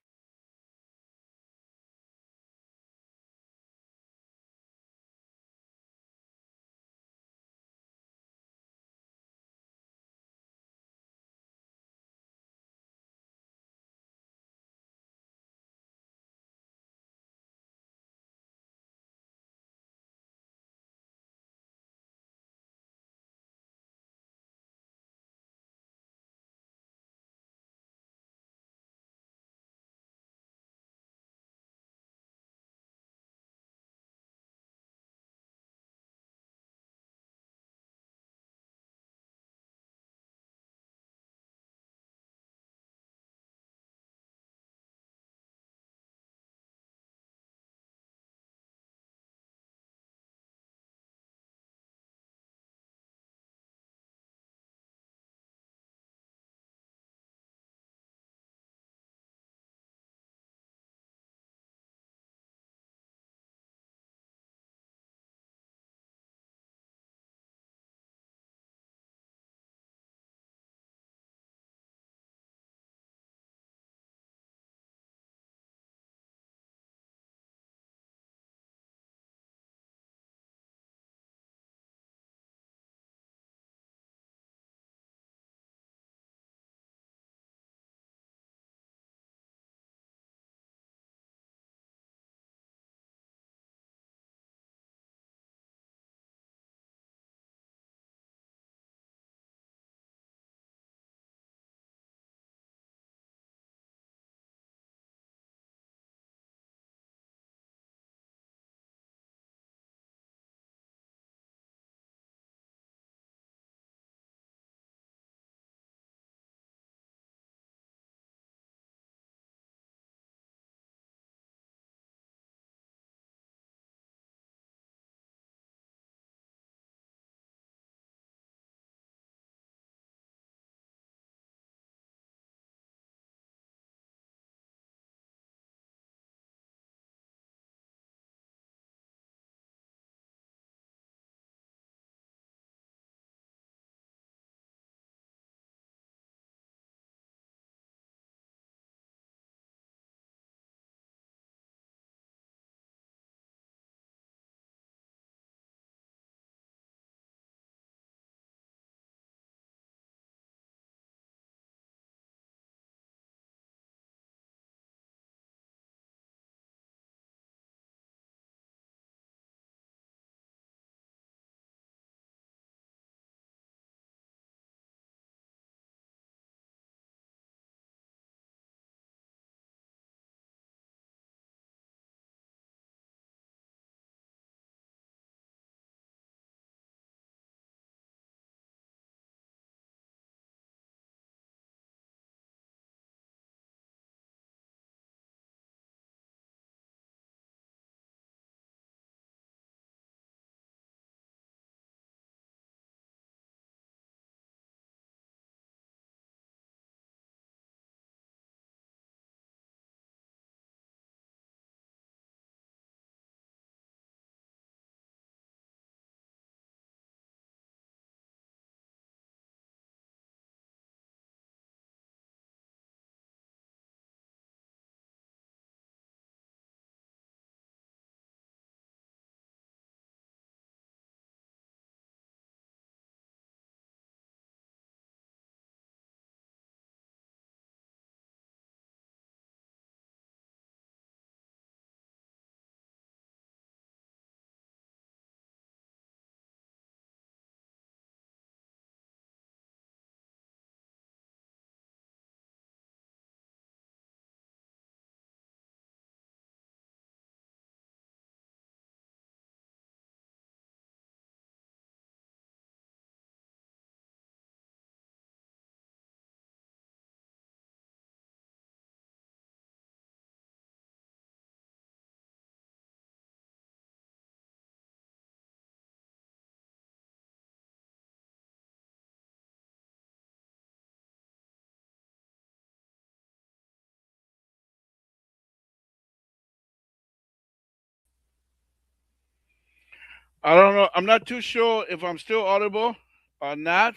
I don't know. I'm not too sure if I'm still audible or not,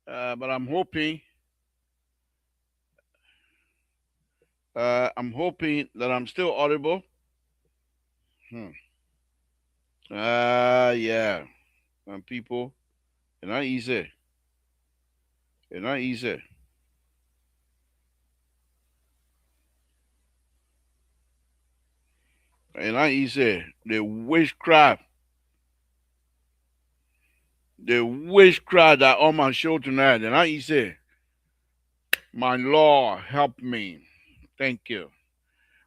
but I'm hoping. I'm hoping that I'm still audible. Hmm. Yeah. And people, it's not easy. It's not easy. It's not easy. The witchcraft that on my show tonight. It's not easy. My Lord, help me. Thank you.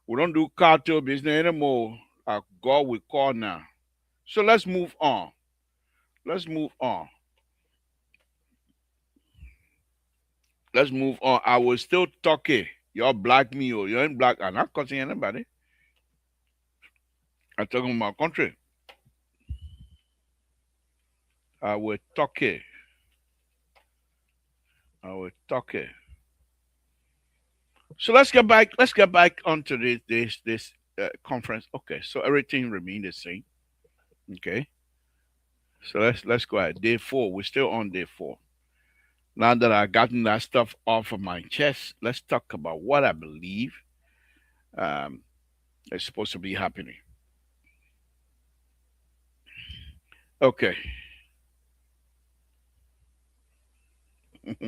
We don't do cartel business anymore. God will call now. So let's move on. Let's move on. Let's move on. I was still talking. Y'all black me or you ain't black. I'm not cussing anybody. I'm talking about country. I was talking. I was talking. So let's get back. Let's get back onto this conference. Okay. So everything remained the same. Okay. So let's go ahead. Day 4. We're still on day 4. Now that I've gotten that stuff off of my chest, let's talk about what I believe um, is supposed to be happening. Okay. But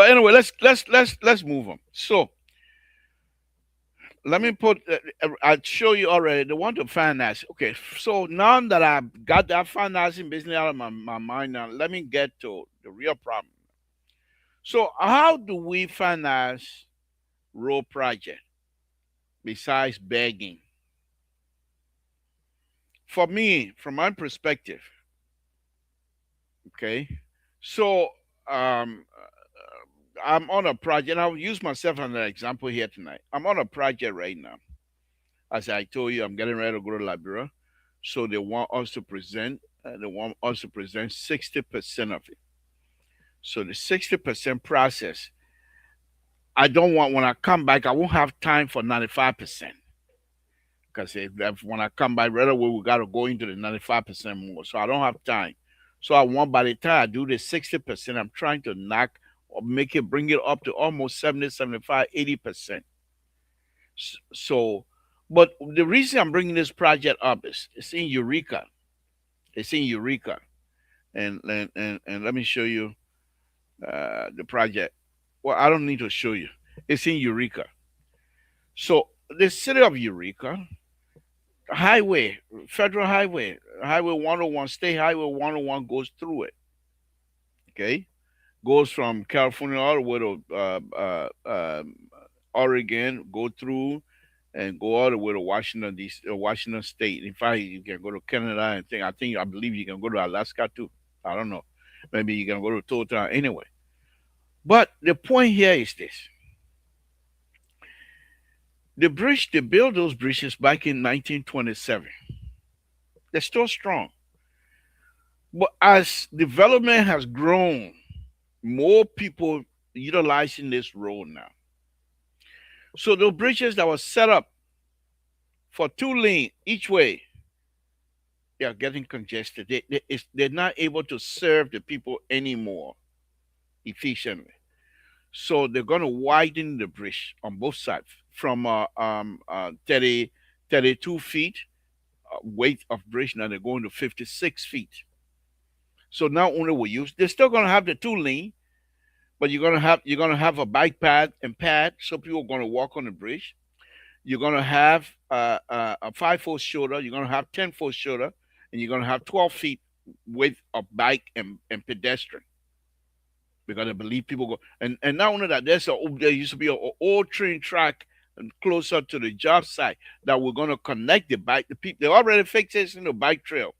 anyway, let's move on. So let me put. I'll show you already. The one to finance. Okay. So now that I've got that financing business out of my mind, now let me get to the real problem. So how do we finance road project besides begging? For me, from my perspective, okay. So um, I'm on a project. I'll use myself as an example here tonight. I'm on a project right now. As I told you, I'm getting ready to go to Liberia. So they want us to present. They want us to present 60% of it. So the 60% process, I don't want when I come back. I won't have time for 95%. Because if when I come back right away, we got to go into the 95% more. So I don't have time. So I want by the time I do the 60%, I'm trying to knock or make it, bring it up to almost 70, 75, 80%. So, but the reason I'm bringing this project up is it's in Eureka. It's in Eureka. And let me show you the project. Well, I don't need to show you. It's in Eureka. So the city of Eureka, highway, federal highway, highway 101, state highway 101 goes through it. Okay, goes from California all the way to Oregon, go through and go all the way to Washington D.C., Washington State. In fact, you can go to Canada and think. I believe you can go to Alaska too. I don't know. Maybe you can go to Total anyway. But the point here is this: the bridge they built those bridges back in 1927. They're still strong. But as development has grown, more people utilizing this road now. So those bridges that were set up for 2 lane each way, they are getting congested. They're not able to serve the people anymore efficiently. So they're going to widen the bridge on both sides from 30, 32 feet weight of bridge. Now they're going to 56 feet. So not only will you, they're still going to have the 2 lane, but you're gonna have a bike path and pad, so people are going to walk on the bridge. You're going to have a 5 foot shoulder. You're going to have 10 foot shoulder, and you're going to have 12 feet width of bike and pedestrian. Because I believe people go and not only that, there used to be an old train track closer to the job site that we're going to connect the people. They already fixed it in the bike trail,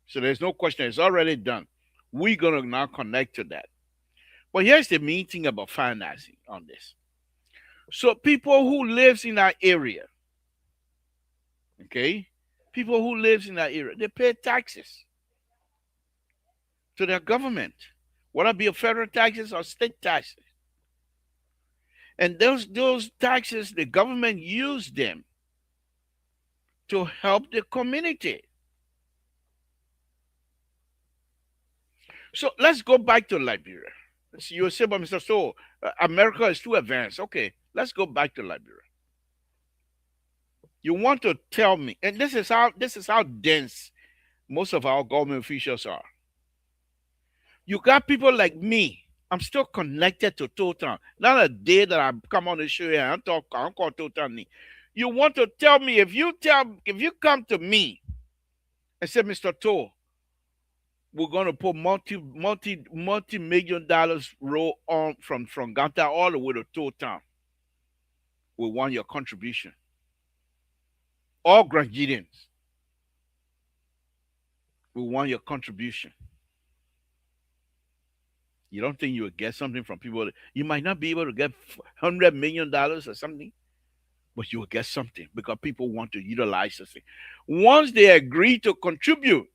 so there's no question. It's already done. We're going to now connect to that. But here's the main thing about financing on this. So people who lives in that area, okay, people who lives in that area, they pay taxes to their government, whether it be federal taxes or state taxes. And those taxes, the government used them to help the community. So let's go back to Liberia. You say, but Mr. So, America is too advanced. Okay, let's go back to Liberia. You want to tell me, and this is how dense most of our government officials are. You got people like me. I'm still connected to Total. Not a day that I come on the show here and talk, I call Total. You want to tell me if you come to me and say, Mr. To, we're gonna put multi-million dollars roll on from Ganta all the way to Total. We want your contribution. All Grangidians. We want your contribution. You don't think you will get something from people? You might not be able to get $100 million or something, but you will get something because people want to utilize this thing. Once they agree to contribute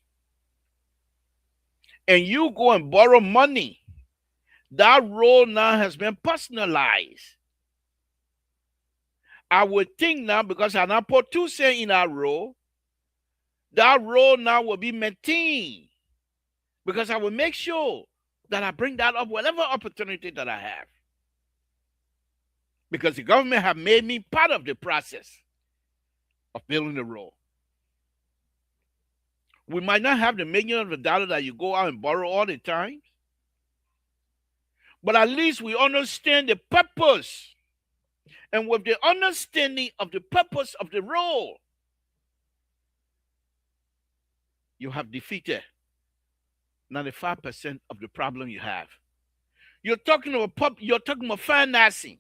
and you go and borrow money, that role now has been personalized. I would think now, because I now put 2 cents in that role now will be maintained. Because I will make sure that I bring that up whatever opportunity that I have. Because the government have made me part of the process of building the role. We might not have the millions of dollars that you go out and borrow all the time, but at least we understand the purpose. And with the understanding of the purpose of the role, you have defeated 95% of the problem you have. You're talking about financing.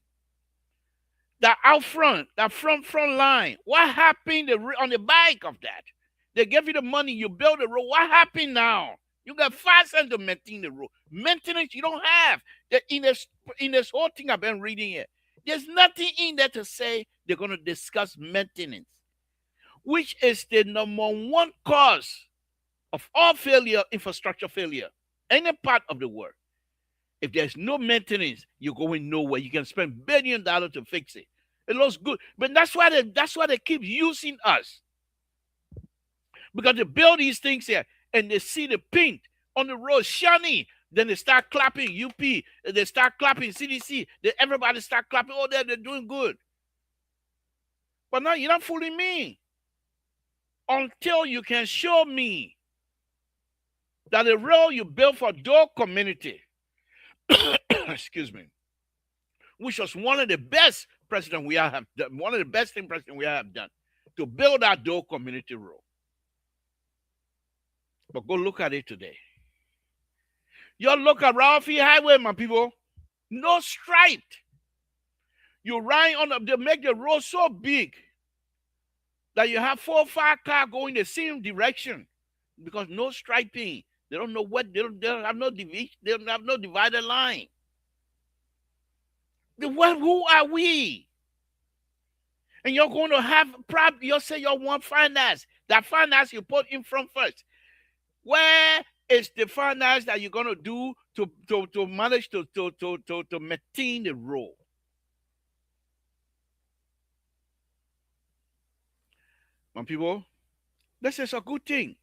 That out front, that front line. What happened on the back of that? They gave you the money, you build the road. What happened now? You got 5 cents to maintain the road. Maintenance you don't have. In this whole thing I've been reading here, there's nothing in there to say they're going to discuss maintenance, which is the number one cause of all failure, infrastructure failure, any part of the world. If there's no maintenance, you're going nowhere. You can spend $1 billion to fix it. It looks good, but that's why they keep using us, because they build these things here and they see the paint on the road shiny. Then they start clapping UP. They start clapping CDC. Everybody start clapping. Oh, they're doing good. But now you're not fooling me until you can show me that the road you built for Dole community, excuse me, which was one of the best president we have done, one of the best things president we have done, to build that Dole community road. But go look at it today. You look at Ralphie Highway, my people. No stripe. You ride on they make the road so big that you have 4 or 5 cars going the same direction because no striping. They don't know what they don't have no division. They don't have no divided line. Who are we? And you're going to have you say you want finance. That finance you put in front first. Where is the finance that you're going to do to manage to maintain the road? My people, this is a good thing.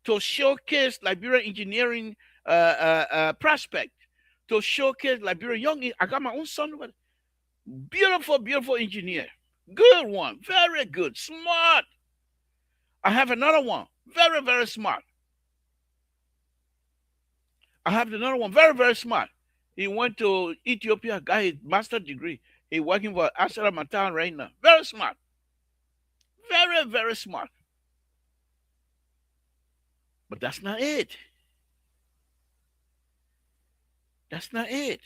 To showcase Liberian engineering prospect, to showcase Liberian young. I got my own son, beautiful, beautiful engineer, good one, very good, smart. I have another one, very, very smart. I have another one, very, very smart. He went to Ethiopia, got his master's degree. He's working for Asara Matan right now. Very smart. Very, very smart. But that's not it. That's not it.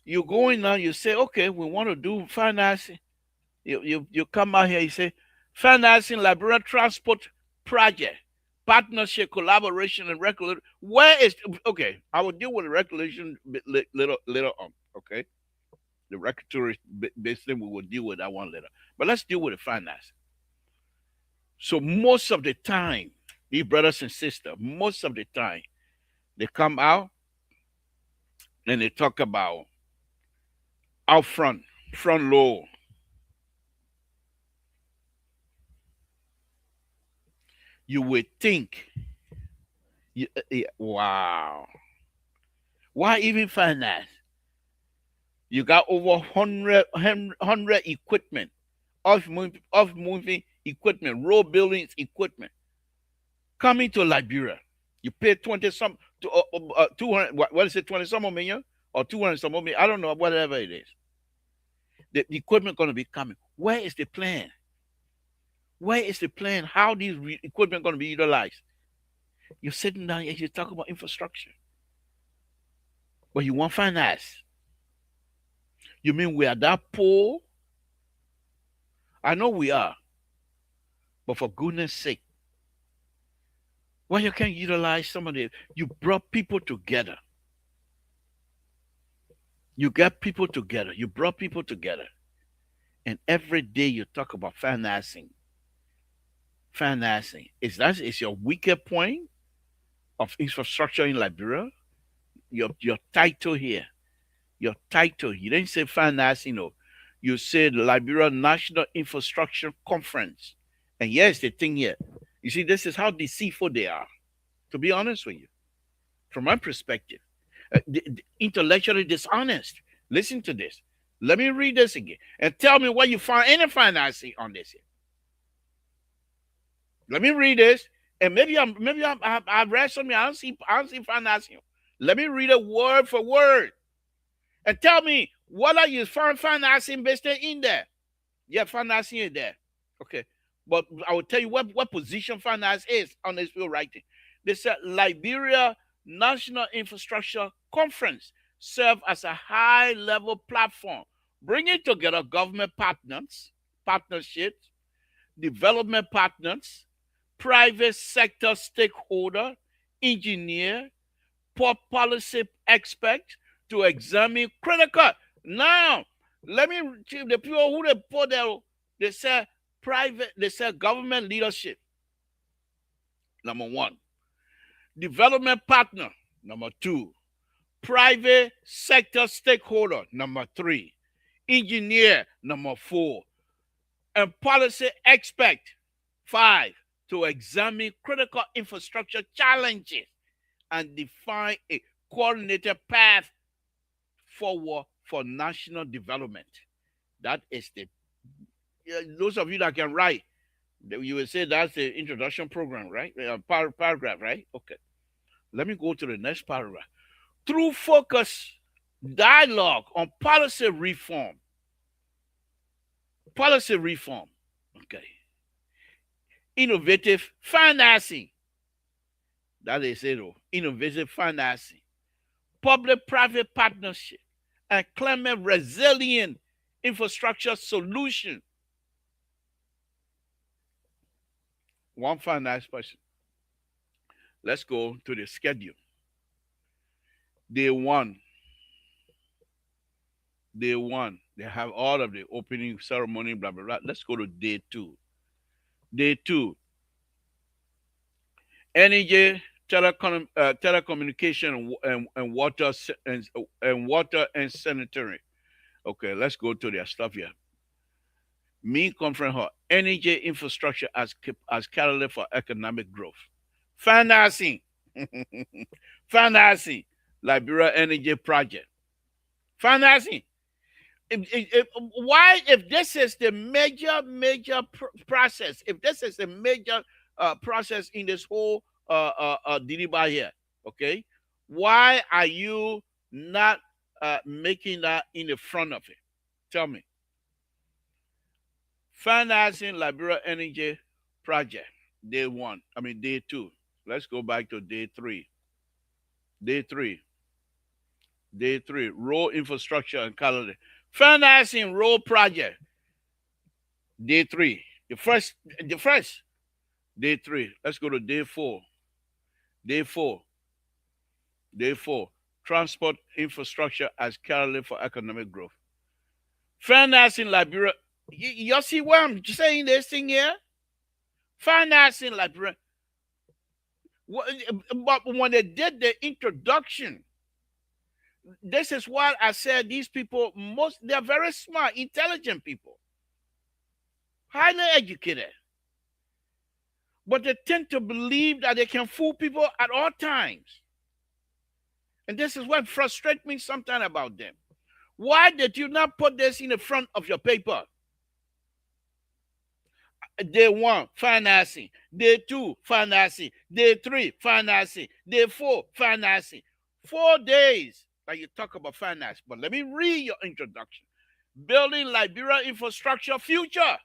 You go in now, you say, okay, we want to do financing. You come out here, you say, financing Liberian transport project, partnership, collaboration, and regulation. Where is, okay, I will deal with the regulation later on, okay? The regulatory based thing we will deal with that one later. But let's deal with the finance. So most of the time, these brothers and sisters, most of the time, they come out, and they talk about out front load. You would think, wow, why even finance? You got over 100 equipment, off moving equipment, road buildings equipment coming to Liberia. You pay 20 some to 200, what is it, 20 some million or 200 some million? I don't know, whatever it is. The equipment going to be coming. Where is the plan? Where is the plan? How these equipment going to be utilized? You're sitting down and you talk about infrastructure, but you want finance. You mean we are that poor? I know we are, but for goodness sake, why you can't utilize some of the? You brought people together. You got people together. You brought people together, and every day you talk about financing. Financing is your weaker point of infrastructure in Liberia. Your title here. Your title. You didn't say financing, no. You said Liberia National Infrastructure Conference. And yes, the thing here. You see, this is how deceitful they are. To be honest with you, from my perspective, intellectually dishonest. Listen to this. Let me read this again and tell me where you find any financing on this here. Let me read this, and I read something. I don't see financing. Let me read it word for word, and tell me what are you find financing based in there. Yeah, financing is there. Okay, but I will tell you what position finance is on this bill writing. They said Liberia National Infrastructure Conference serve as a high-level platform, bringing together government partnerships, development partners, private sector stakeholder, engineer, policy expert to examine critical. Now, let me the people who they put there, they say government leadership. Number one. Development partner, number two. Private sector stakeholder, number three. Engineer, number four. And policy expert, 5, to examine critical infrastructure challenges and define a coordinated path forward for national development. That is those of you that can write, you will say that's the introduction program, right? Paragraph, right? Okay. Let me go to the next paragraph. Through focus dialogue on policy reform. Okay. Innovative financing. That is it. Innovative financing. Public-private partnership and climate resilient infrastructure solution. One finance person. Let's go to the schedule. Day one. They have all of the opening ceremony, blah, blah, blah. Let's go to day 2. Day 2. Energy, telecommunication, and water and sanitary. Okay, let's go to their stuff here. Main conference hall. Energy infrastructure as catalyst for economic growth. Financing. Financing. Liberia Energy Project. Financing. Why, if this is the major process, if this is the major process in this whole Diriba here, okay, why are you not making that in the front of it? Tell me. Financing Liberia Energy Project, day 2. Let's go back to day 3. Day 3. Road infrastructure and calendar. Financing road project. Day 3. The first. Day 3. Let's go to day 4. Day 4. Transport infrastructure as catalyst for economic growth. Financing Liberia. You see why I'm saying this thing here? Financing Liberia. But when they did the introduction, This is why I said these people, they're very smart, intelligent people, highly educated. But they tend to believe that they can fool people at all times. And this is what frustrates me sometimes about them. Why did you not put this in the front of your paper? Day 1, financing. Day 2, financing. Day 3, financing. Day 4, financing. 4 days that you talk about finance. But let me read your introduction. Building Liberia infrastructure future.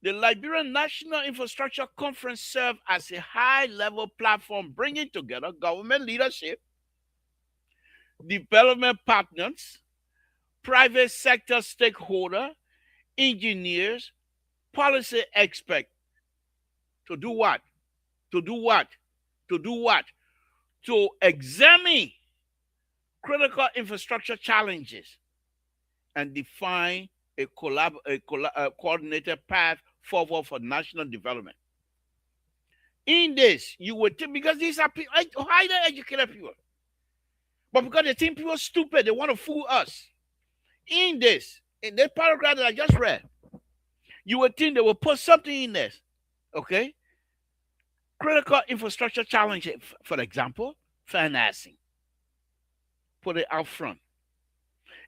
The Liberian National Infrastructure Conference served as a high-level platform bringing together government leadership, development partners, private sector stakeholders, engineers, policy experts. To do what? To do what? To do what? To examine critical infrastructure challenges and define a coordinated path forward for national development. In this, you would think, because these are highly educated people, but because they think people are stupid, they want to fool us. In this paragraph that I just read, you would think they will put something in this, okay? Critical infrastructure challenges, for example, financing. Put it out front.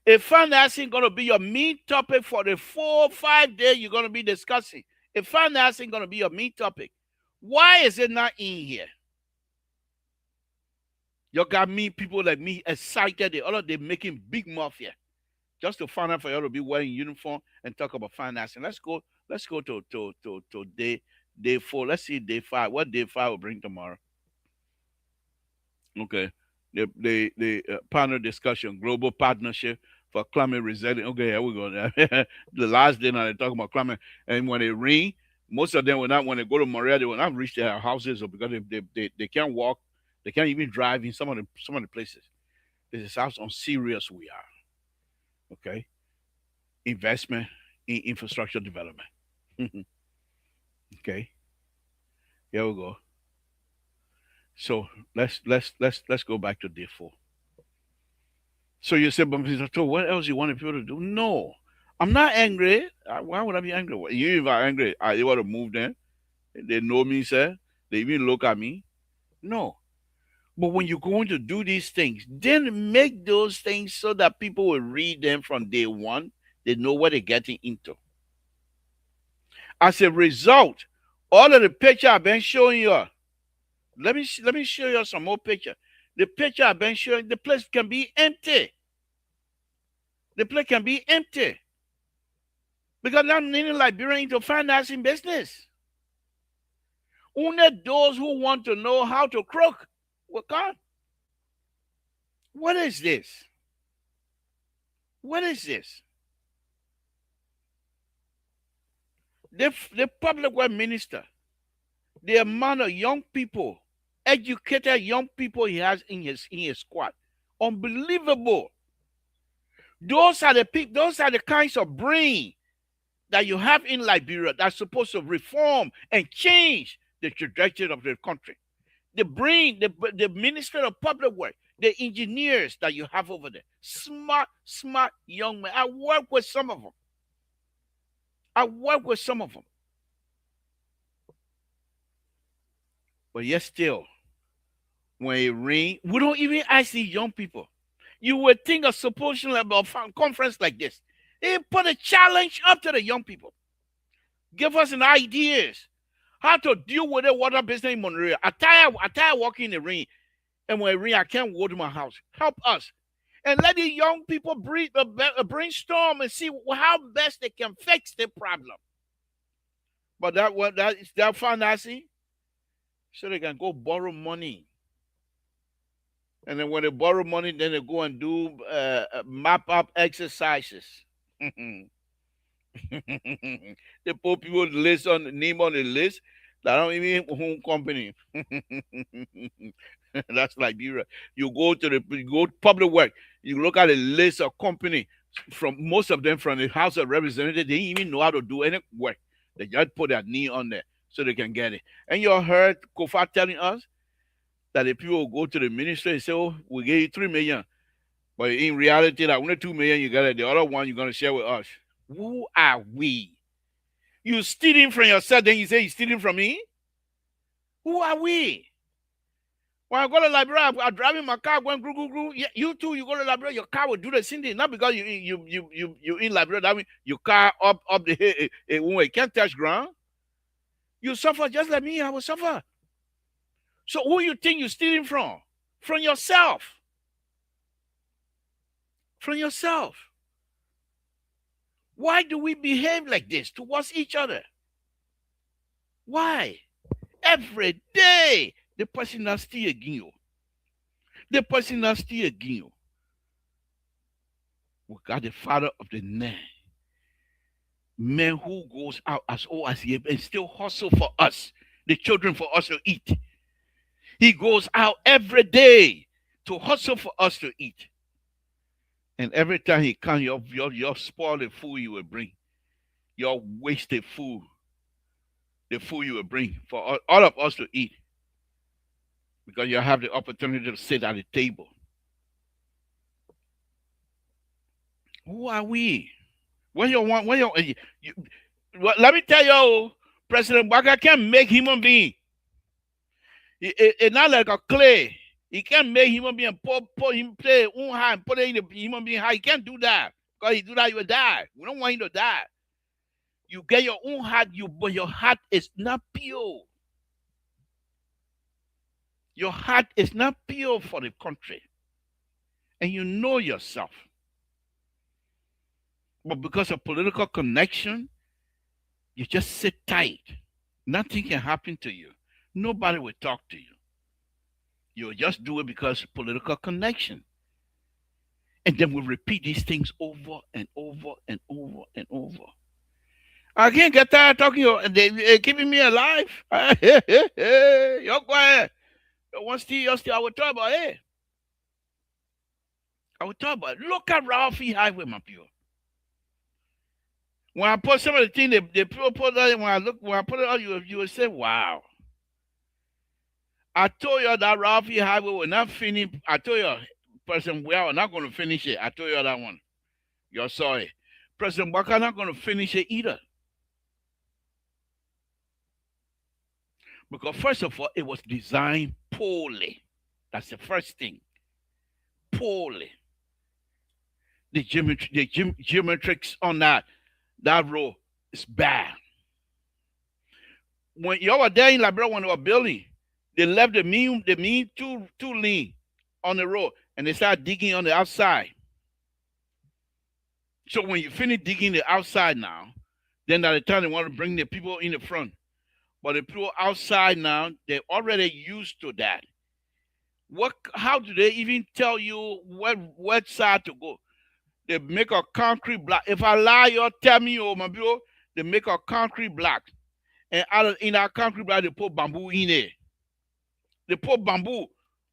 If financing going to be your main topic for the 4 or 5 days you're going to be discussing, if financing going to be your main topic, why is it not in here? You got me, people like me, excited. They're making big mouth here, just to find out for you to be wearing uniform and talk about financing. Let's go to day 4. Let's see day 5. What day 5 will bring tomorrow? Okay, the panel discussion, global partnership for climate resilience. Okay, here we go. The last day now they talk about climate, and when it rain, most of them will not. When they go to Montreal, they will not reach their houses, or because they can't walk, they can't even drive in some of the places. This is how serious we are. Okay, investment in infrastructure development. Okay, here we go. So let's go back to day 4. So you said, but Mr. Toh, what else you want people to do? No, I'm not angry. Why would I be angry? You if I'm angry, I want to move them. They know me, sir. They even look at me. No. But when you're going to do these things, then make those things so that people will read them from day 1. They know what they're getting into. As a result, all of the picture I've been showing you, let me show you some more picture. The picture I've been showing, the place can be empty. The place can be empty. Because now needing Liberia into financing business. Only those who want to know how to crook will come. What is this? What is this? The public works minister, the amount of young people, educated young people he has in his squad, unbelievable. Those are the kinds of brain that you have in Liberia that's supposed to reform and change the trajectory of the country. The brain, the Minister of Public Works, the engineers that you have over there, smart young men. I work with some of them. But yet still, when it rains, we don't even ask these young people. You would think a supposition about a conference like this, they put a challenge up to the young people. Give us an ideas how to deal with the water business in Monrovia. I tire walking in the rain, and when it rains, I can't go to my house. Help us. And let the young people brainstorm and see how best they can fix the problem. But that financing, so they can go borrow money. And then when they borrow money, then they go and do map up exercises. They put people name on the list that don't even home company. That's Liberia. You go to public work. You look at the list of company from most of them from the House of Representatives. They didn't even know how to do any work. They just put their knee on there so they can get it. And you heard Kofa telling us that the people will go to the minister and say, "Oh, we gave you 3 million," but in reality, that only 2 million you got it. The other one you're gonna share with us. Who are we? You stealing from yourself, then you say you're stealing from me? Who are we? When I go to the library, I'm driving my car going gru gru gru. Yeah, you too. You go to the library, your car will do the same thing. Not because you in library. That means your car up the hill. It can't touch ground. You suffer just like me. I will suffer. So who you think you're stealing from? From yourself. From yourself. Why do we behave like this towards each other? Why? Every day, the person that steal again you. The person that steal again you. We got the father of the man who goes out as old as he is and still hustle for us, the children, for us to eat. He goes out every day to hustle for us to eat. And every time he comes, your spoiled food you will bring. Your wasted food. The food you will bring for all of us to eat. Because you have the opportunity to sit at the table. Who are we? Let me tell you, President Waka can't make human being. It's not like a clay. He can't make human being pour him play one hand, put it in the human being heart. He can't do that. Because he do that, you will die. We don't want him to die. You get your own heart, but your heart is not pure. Your heart is not pure for the country. And you know yourself. But because of political connection, you just sit tight. Nothing can happen to you. Nobody will talk to you. You'll just do it because of political connection. And then we'll repeat these things over and over and over and over. I can't get tired talking. They're keeping me alive. You're quiet. I will talk about it. I will talk about it. Look at Ralphie Highway, my people. When I put some of the things they people put out, when I put it out, you will say, wow. I told you that Ralphie Highway will not finish. I told you, President we are not going to finish it. I told you that one. You're sorry. President Baka not going to finish it either. Because first of all, it was designed poorly. That's the first thing. Poorly. The geometrics on that road is bad. When you were there in Liberia when they were building, they left the mean too lean on the road and they started digging on the outside. So when you finish digging the outside now, then at the time they want to bring the people in the front. But the people outside now, they're already used to that. How do they even tell you what side to go? They make a concrete block. If I lie, you tell me, oh my people, they make a concrete block. And in that concrete block, they put bamboo in there. They put bamboo.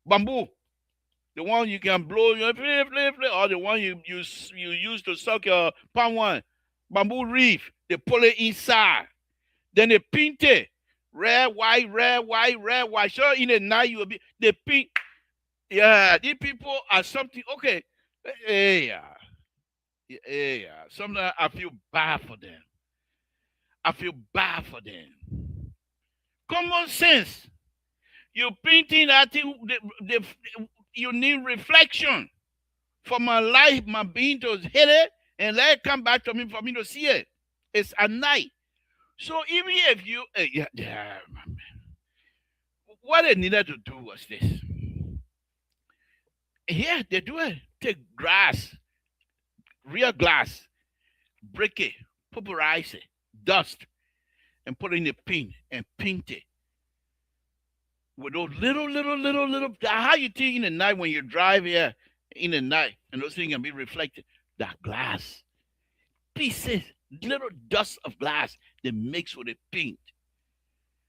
The one you can blow, or the one you use to suck your palm wine. Bamboo reef. They pull it inside. Then they paint it. Red, white. So in the night you will be they paint. Yeah, these people are something. Okay. Yeah. Sometimes I feel bad for them. Common sense. You painting that thing. You need reflection for my life, my being to hit it, and let it come back to me for me to see it. It's at night. So even if you, what they needed to do was this. Yeah, they do it. Take glass, real glass, break it, pulverize it, dust, and put it in the paint and paint it. With those little, how you think in the night when you drive here in the night and those things can be reflected? That glass, pieces, little dust of glass they mix with the paint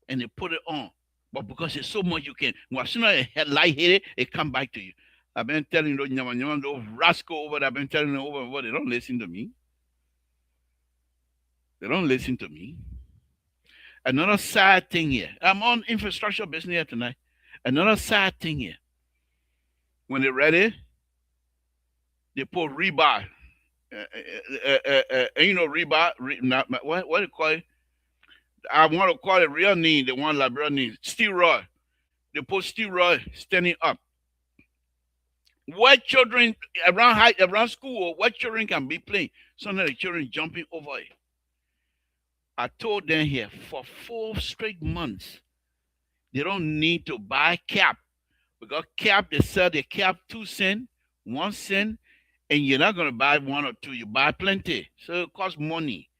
and they put it on. But because it's so much you can, as soon as a light hit it, it come back to you. I've been telling those those rascal over there, I've been telling them over and over, they don't listen to me. Another sad thing here. I'm on infrastructure business here tonight. Another sad thing here, when they're ready, they put rebar. You know, rebar, what do you call it? I want to call it real name, the one like real name, steroid. They put steroid standing up. What children around school, what children can be playing? Some of the children jumping over it. I told them here for 4 straight months, they don't need to buy cap. Because cap, they sell the cap 2 cents, 1 cent, and you're not gonna buy 1 or 2, you buy plenty. So it costs money.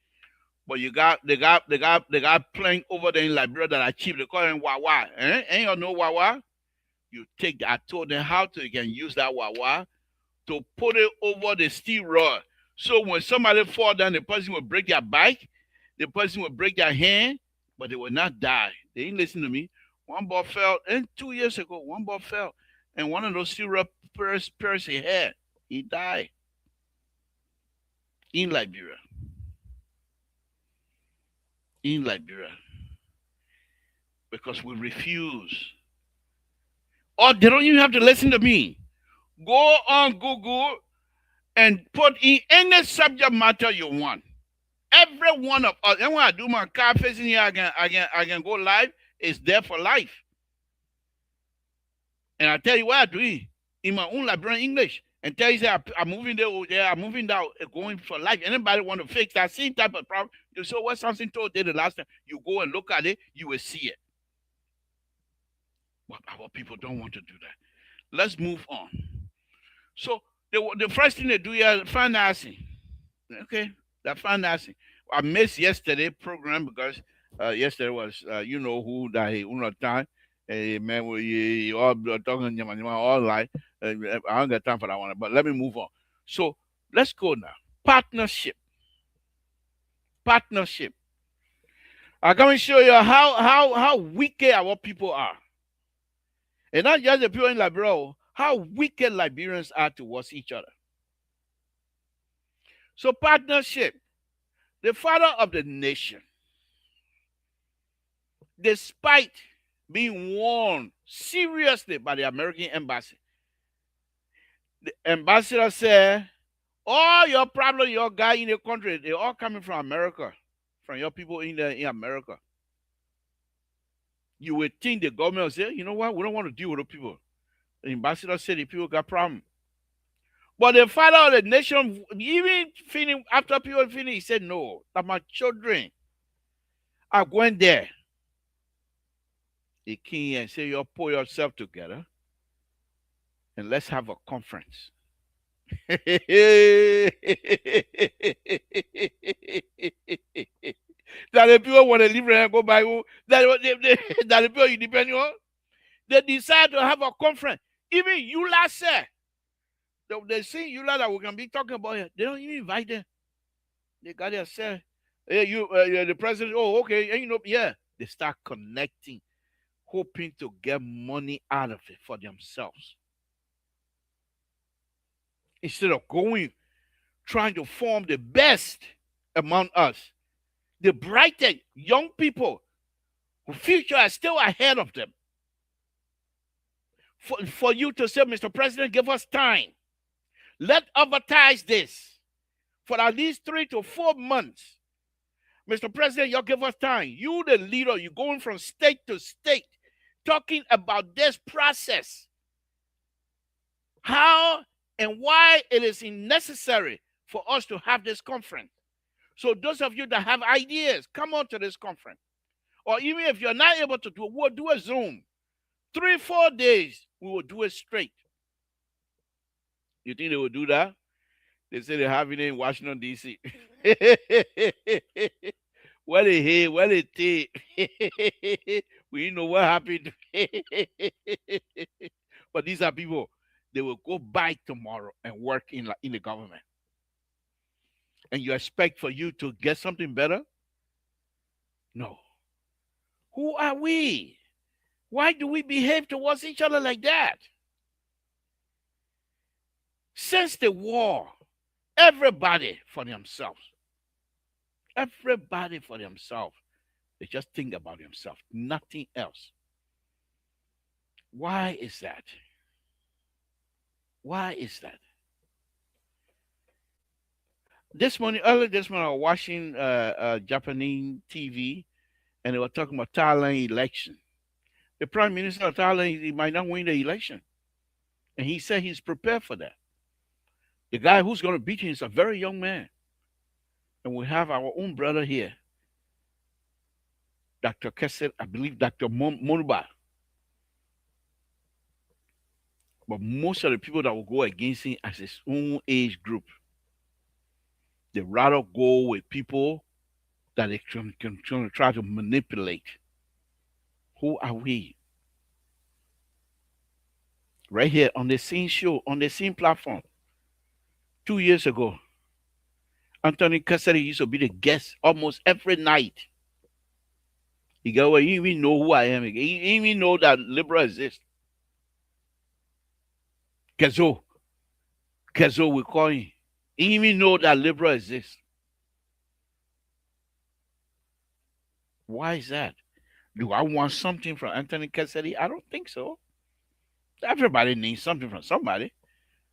But they got playing over there in Liberia that are cheap. They call them Wawa. Ain't you know Wawa? You take I told them how to you can use that Wawa to put it over the steel rod. So when somebody fall down, the person will break their bike, the person will break their hand, but they will not die. They didn't listen to me. One ball fell, and 2 years ago, one ball fell, and one of those steel rod pierced his head. He died in Liberia. In Liberia. Because we refuse. Or they don't even have to listen to me. Go on Google and put in any subject matter you want. Every one of us, and when I do my car facing here, I can go live. It's there for life. And I tell you what I do in my own Liberian English. And tell you that I'm moving there, I'm moving down, going for life. Anybody want to fix that same type of problem? You saw what Samson told you the last time. You go and look at it, you will see it. But our people don't want to do that. Let's move on. So the first thing they do here is financing. Okay, that financing. I missed yesterday program because yesterday was you know who that he time. Man, we all talking all life. I don't got time for that one, but let me move on. So let's go now. Partnership. Partnership. I'm going to show you how wicked our people are. And not just the people in Liberia, how wicked Liberians are towards each other. So partnership. The father of the nation, despite being warned seriously by the American embassy, the ambassador said, all your problems, your guy in the country, they're all coming from America, from your people in America. You would think the government will say, you know what, we don't want to deal with the people. The ambassador said the people got problems. But the father of the nation, even after people finish, he said, no, that my children are going there. He came and said, you pull yourself together and let's have a conference. That the people want to live and go by that the people you depend on, they decide to have a conference. Even you last said, they see you that we can be talking about here. They don't even invite them. They got there say, hey, the president. Oh, okay. And yeah. They start connecting, hoping to get money out of it for themselves. Instead of going, trying to form the best among us, the brightest young people whose future is still ahead of them. For you to say, Mr. President, give us time. Let's advertise this for at least 3 to 4 months. Mr. President, you give us time. You, the leader, you're going from state to state, talking about this process. How and why it is necessary for us to have this conference. So those of you that have ideas, come on to this conference. Or even if you're not able to do it, we'll do a Zoom. 3-4 days, we will do it straight. You think they will do that? They say they're having it in Washington, D.C. What they hate, what they take. We know what happened. But these are people, they will go back tomorrow and work in the government. And you expect for you to get something better? No. Who are we? Why do we behave towards each other like that? Since the war, everybody for themselves. Everybody for themselves. They just think about themselves, nothing else. Why is that? Why is that? Earlier this morning, I was watching Japanese TV, and they were talking about Thailand election. The Prime Minister of Thailand, he might not win the election, and he said he's prepared for that. The guy who's going to beat him is a very young man, and we have our own brother here, Dr. Kesset, I believe Dr. Monuba. But most of the people that will go against him as his own age group, they rather go with people that they can try to manipulate. Who are we? Right here on the same show, on the same platform, 2 years ago, Anthony Cassidy used to be the guest almost every night. He go, well, you even know who I am. You even know that liberal exists. Kezo, we call him. He even know that liberal exists. Why is that? Do I want something from Anthony Cassidy? I don't think so. Everybody needs something from somebody.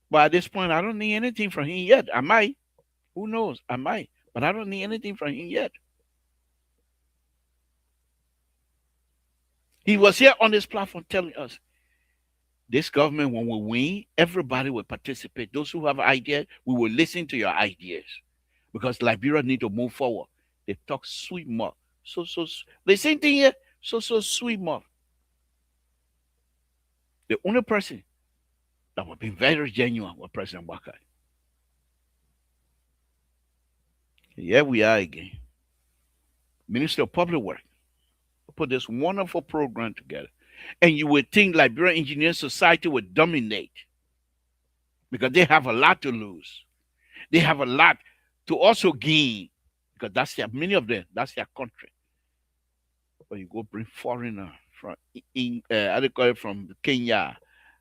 But at this point, I don't need anything from him yet. I might. Who knows? I might. But I don't need anything from him yet. He was here on this platform telling us, this government, when we win, everybody will participate. Those who have ideas, we will listen to your ideas. Because Liberia need to move forward. They talk sweet more. The same thing here, sweet more. The only person that would be very genuine was President Wakai. Here we are again. Minister of Public Works put this wonderful program together. And you would think Liberian Engineering Society would dominate because they have a lot to lose. They have a lot to also gain because that's many of them, that's their country. But you go bring foreigner from from Kenya,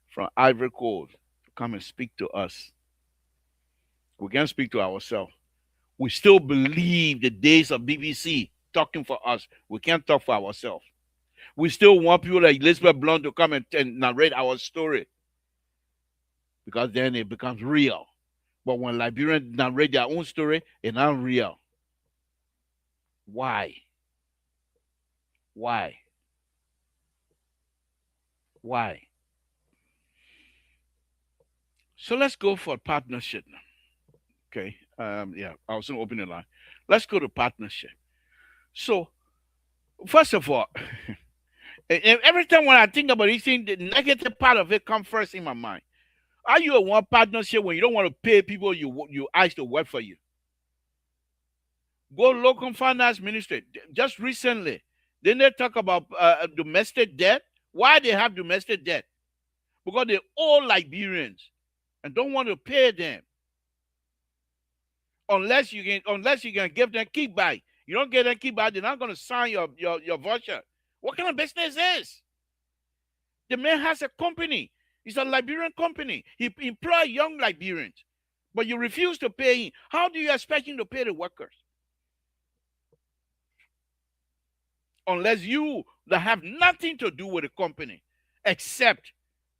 from Ivory Coast to come and speak to us. We can't speak to ourselves. We still believe the days of BBC talking for us. We can't talk for ourselves. We still want people like Elizabeth Blunt to come and narrate our story because then it becomes real. But when Liberians narrate their own story, it's not real. Why? Why? Why? So let's go for partnership now. Okay. Yeah, I was going to open the line. Let's go to partnership. So, first of all, every time when I think about this thing, the negative part of it comes first in my mind. Are you a one partnership when you don't want to pay people you ask to work for you? Go local finance ministry. Just recently, didn't they talk about domestic debt? Why they have domestic debt? Because they're all Liberians and don't want to pay them. Unless you can give them kickback. You don't get them kickback, they're not going to sign your voucher. What kind of business is this? The man has a company. It's a Liberian company. He employs young Liberians, but you refuse to pay him. How do you expect him to pay the workers? Unless you that have nothing to do with the company except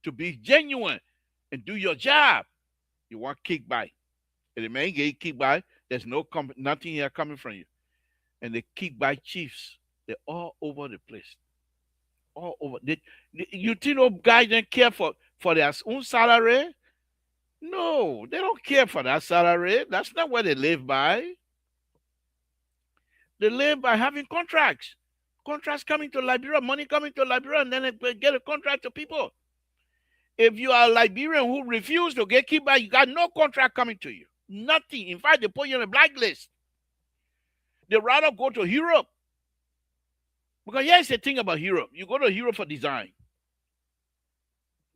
to be genuine and do your job, you want kickback. And the man get kickback, there's nothing here coming from you. And the kickback chiefs, they're all over the place. All over. You think those guys don't care for their own salary? No, they don't care for that salary. That's not what they live by. They live by having contracts. Contracts coming to Liberia, money coming to Liberia, and then they get a contract to people. If you are a Liberian who refuse to get kickback, you got no contract coming to you. Nothing. In fact, they put you on a blacklist. They rather go to Europe. Because here's the thing about Europe. You go to Europe for design.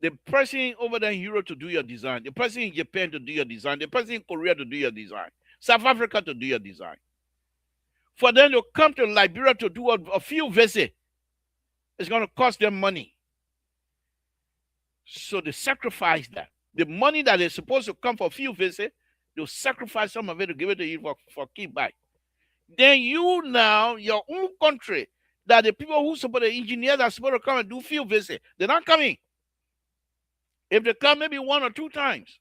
The person over there in Europe to do your design. The person in Japan to do your design. The person in Korea to do your design. South Africa to do your design. For them to come to Liberia to do a field visit, it's going to cost them money. So they sacrifice that. The money that is supposed to come for field visit, they'll sacrifice some of it to give it to you for kickback. Then you now, your own country, that the people who support the engineers are supposed to come and do field visit, they're not coming. If they come maybe 1 or 2 times.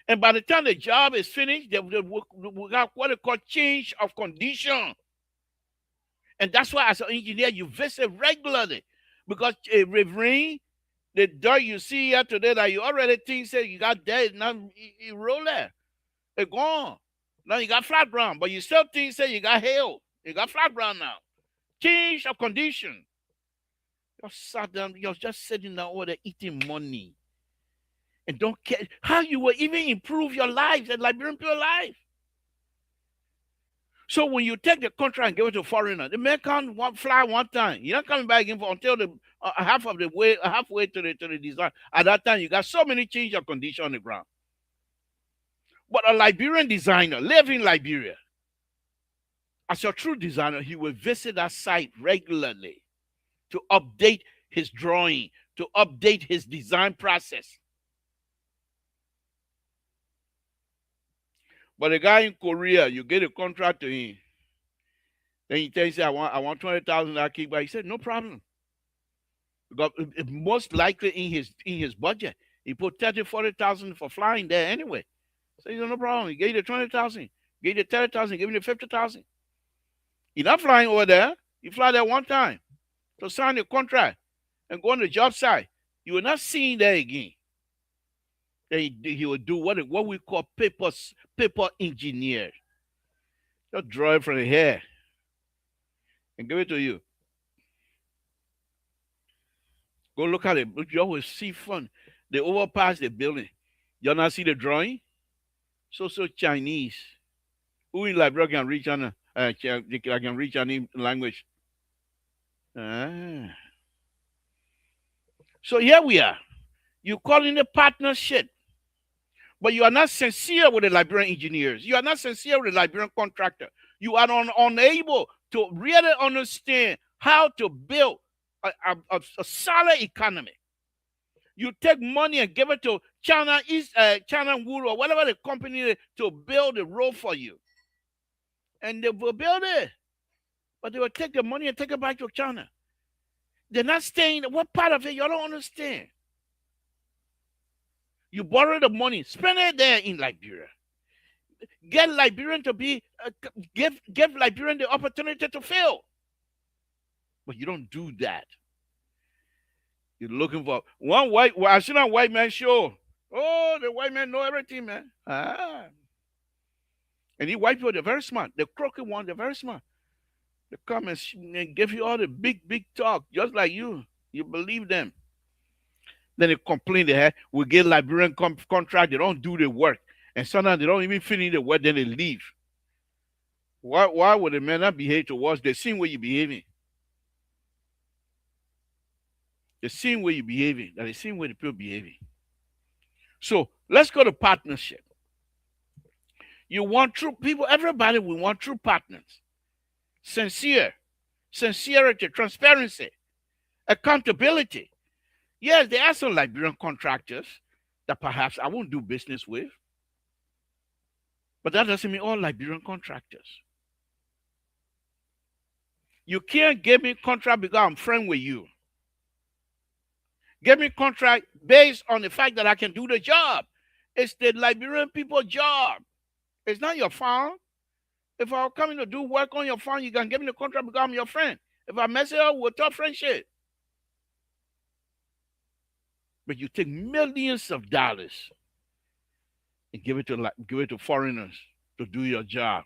And by the time the job is finished, we got what they call change of condition. And that's why as an engineer, you visit regularly. Because with rain, the dirt you see here today that you already think say you got there, now it roll there. It's gone. Now you got flat ground, but you still think say you got hail. You got flat ground now. Change of condition. You're sat down, you're just sitting down over there eating money. And don't care how you will even improve your lives and Liberian people's life. So when you take the contract and give it to a foreigner, the man can't fly one time. You're not coming back again for until the halfway to the design. At that time, you got so many change of condition on the ground. But a Liberian designer live in Liberia. As a true designer, he will visit that site regularly to update his drawing, to update his design process. But the guy in Korea, you get a contract to him. Then he tells you, I want 20,000 kickback. He said, no problem. Because most likely in his budget, he put 30,000, 40,000 for flying there anyway. So he said, no problem. He gave you the 20,000, gave you the 30,000, gave you the 50,000. You're not flying over there. You fly there one time to sign the contract and go on the job site. You will not see him there again. Then he will do what we call paper engineer. Just draw it from the hair and give it to you. Go look at it. You always see fun. They overpass the building. You not see the drawing? So Chinese. Who in Liberia can read China? I can read Chinese language. So here we are. You call in a partnership, but you are not sincere with the Liberian engineers. You are not sincere with the Liberian contractor. You are unable to really understand how to build a solid economy. You take money and give it to China Wood or whatever the company to build the road for you. And they will build it. But they will take the money and take it back to China. They're not staying. What part of it you don't understand? You borrow the money, spend it there in Liberia. Get Liberian to be, give Liberian the opportunity to fail. But you don't do that. You're looking for one white. Well, I seen a white man show. Oh, the white man know everything, man. And these white people, they're very smart. The crooked ones, they're very smart. They come and give you all the big talk, just like you. You believe them. Then they complain they have, we get Liberian contract, they don't do the work. And sometimes they don't even finish the work, then they leave. Why would a man not behave towards the same way you're behaving? The same way you're behaving, that the same way the people behaving. So let's go to partnership. You want true people, everybody will want true partners. Sincerity, transparency, accountability. Yes, there are some Liberian contractors that perhaps I won't do business with. But that doesn't mean all Liberian contractors. You can't give me contract because I'm friend with you. Give me contract based on the fact that I can do the job. It's the Liberian people's job. It's not your farm. If I'm coming to do work on your farm, you can give me the contract because I'm your friend. If I mess it up, we'll talk friendship. But you take millions of dollars and give it to foreigners to do your job.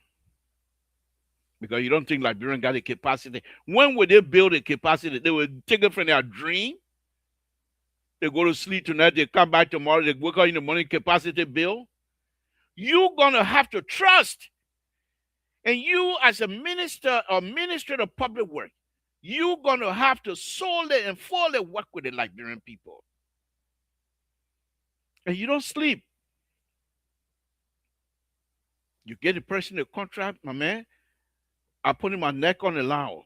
Because you don't think Liberian got the capacity. When would they build a capacity? They will take it from their dream. They go to sleep tonight, they come back tomorrow, they wake up in the morning, capacity build. You're going to have to trust. And you as a minister or minister of public work, you're going to have to solely and fully work with the Liberian people. And you don't sleep. You get the person a contract, my man, I put my neck on the line.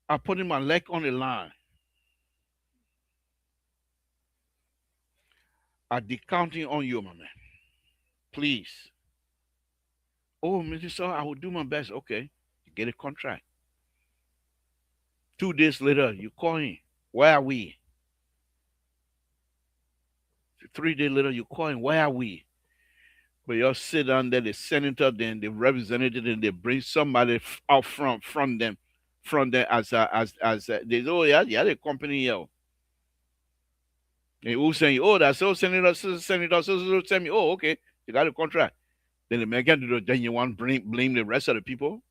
I put my leg on the line. I'm counting on you, my man. Please. Oh, Mr. I will do my best. Okay. You get a contract. 2 days later, you call him. Where are we? 3 days later, you call him, where are we? But you all sit down there, the senator, then the representative, and they bring somebody out from them, as they say, oh yeah, the company here. And who's saying, oh, that's so senator, so tell me, oh, okay, you got a contract. Then the American do it, then you want to blame the rest of the people.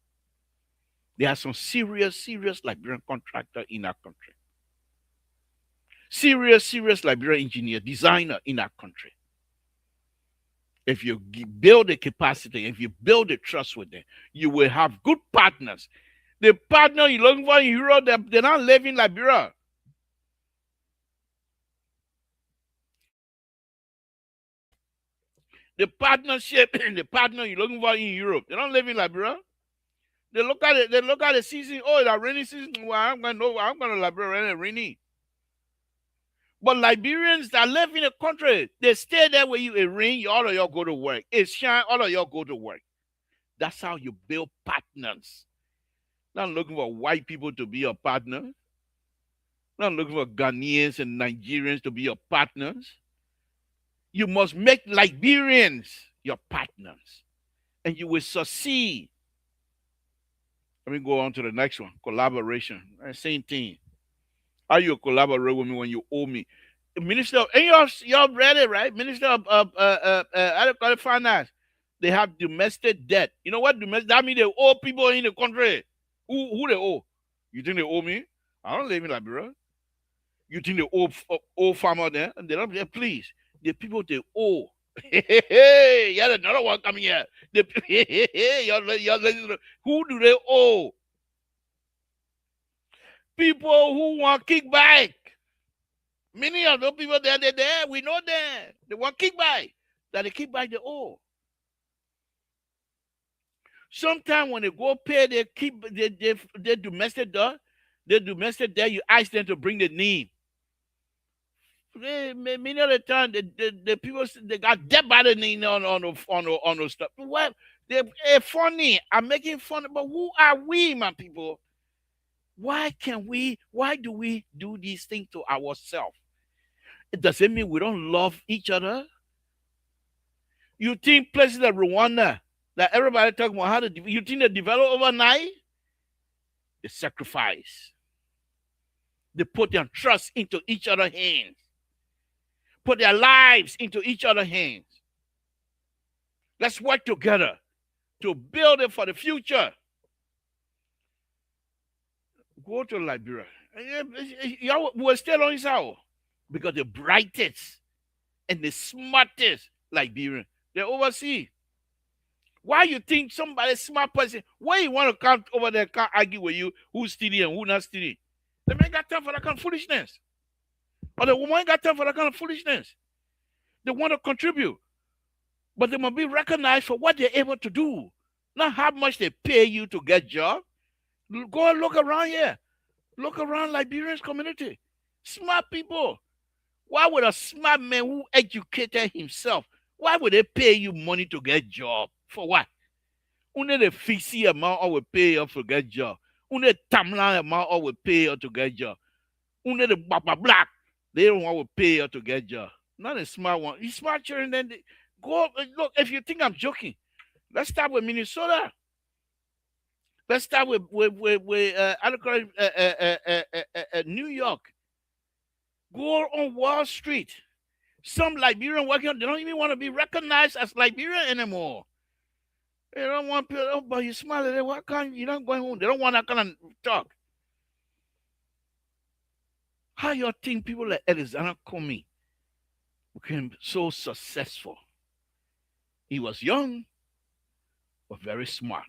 There are some serious Liberian contractor in our country. Serious Liberian engineer, designer in our country. If you build the capacity, if you build the trust with them, you will have good partners. The partner you're looking for in Europe, they're not living in Liberia. The partnership, the partner you're looking for in Europe, they don't live in Liberia. They look at it. They look at the season. Oh, it's a rainy season. Well, I'm going to Liberia rainy. But Liberians that live in the country, they stay there where it rain. All of y'all go to work. It shine. All of y'all go to work. That's how you build partners. Not looking for white people to be your partner. Not looking for Ghanaians and Nigerians to be your partners. You must make Liberians your partners, and you will succeed. Let me go on to the next one. Collaboration. Same thing. How you collaborate with me when you owe me? Minister of, and y'all read it, right? Minister of Finance. They have domestic debt. You know what? That means they owe people in the country. Who they owe? You think they owe me? I don't live in Liberia. You think they owe farmer there? And they don't. Please, the people they owe. Hey, yeah, another one coming here. Who do they owe? People who want kickback. Many of those people they're there. We know that they want kickback. That they kickback they owe. Sometimes when they go pay, they keep they domestic debt. They domestic debt. You ask them to bring the name. Many of the time, the people they got debt by the name on those stuff. What they're funny. I'm making fun, but who are we, my people? Why do we do these things to ourselves? It doesn't mean we don't love each other. You think places like Rwanda, that everybody talking about how to, you think they develop overnight? They sacrifice. They put their trust into each other's hands. Put their lives into each other's hands. Let's work together to build it for the future. Go to Liberia. Y'all will still on his house because the brightest and the smartest Liberian, they're overseas. Why you think somebody smart person, why you want to come over there, can't argue with you who's stealing and who not stealing? They ain't got time for that kind of foolishness. Or the woman ain't got time for that kind of foolishness. They want to contribute, but they must be recognized for what they're able to do, not how much they pay you to get job. Go and look around here. Look around Liberian's community. Smart people. Why would a smart man who educated himself, why would they pay you money to get job? For what? Only the fixie amount will pay you to get job. Only the timeline amount will pay you to get job. Only the black, they don't want to pay you to get job. Not a smart one. You smart children, then they go. Look, if you think I'm joking, let's start with Minnesota. Let's start with New York. Go on Wall Street. Some Liberian working, they don't even want to be recognized as Liberian anymore. They don't want people, oh, but you smile, why can't you not going home? They don't want that kind of talk. How you think people like Alexander Comey became so successful? He was young, but very smart.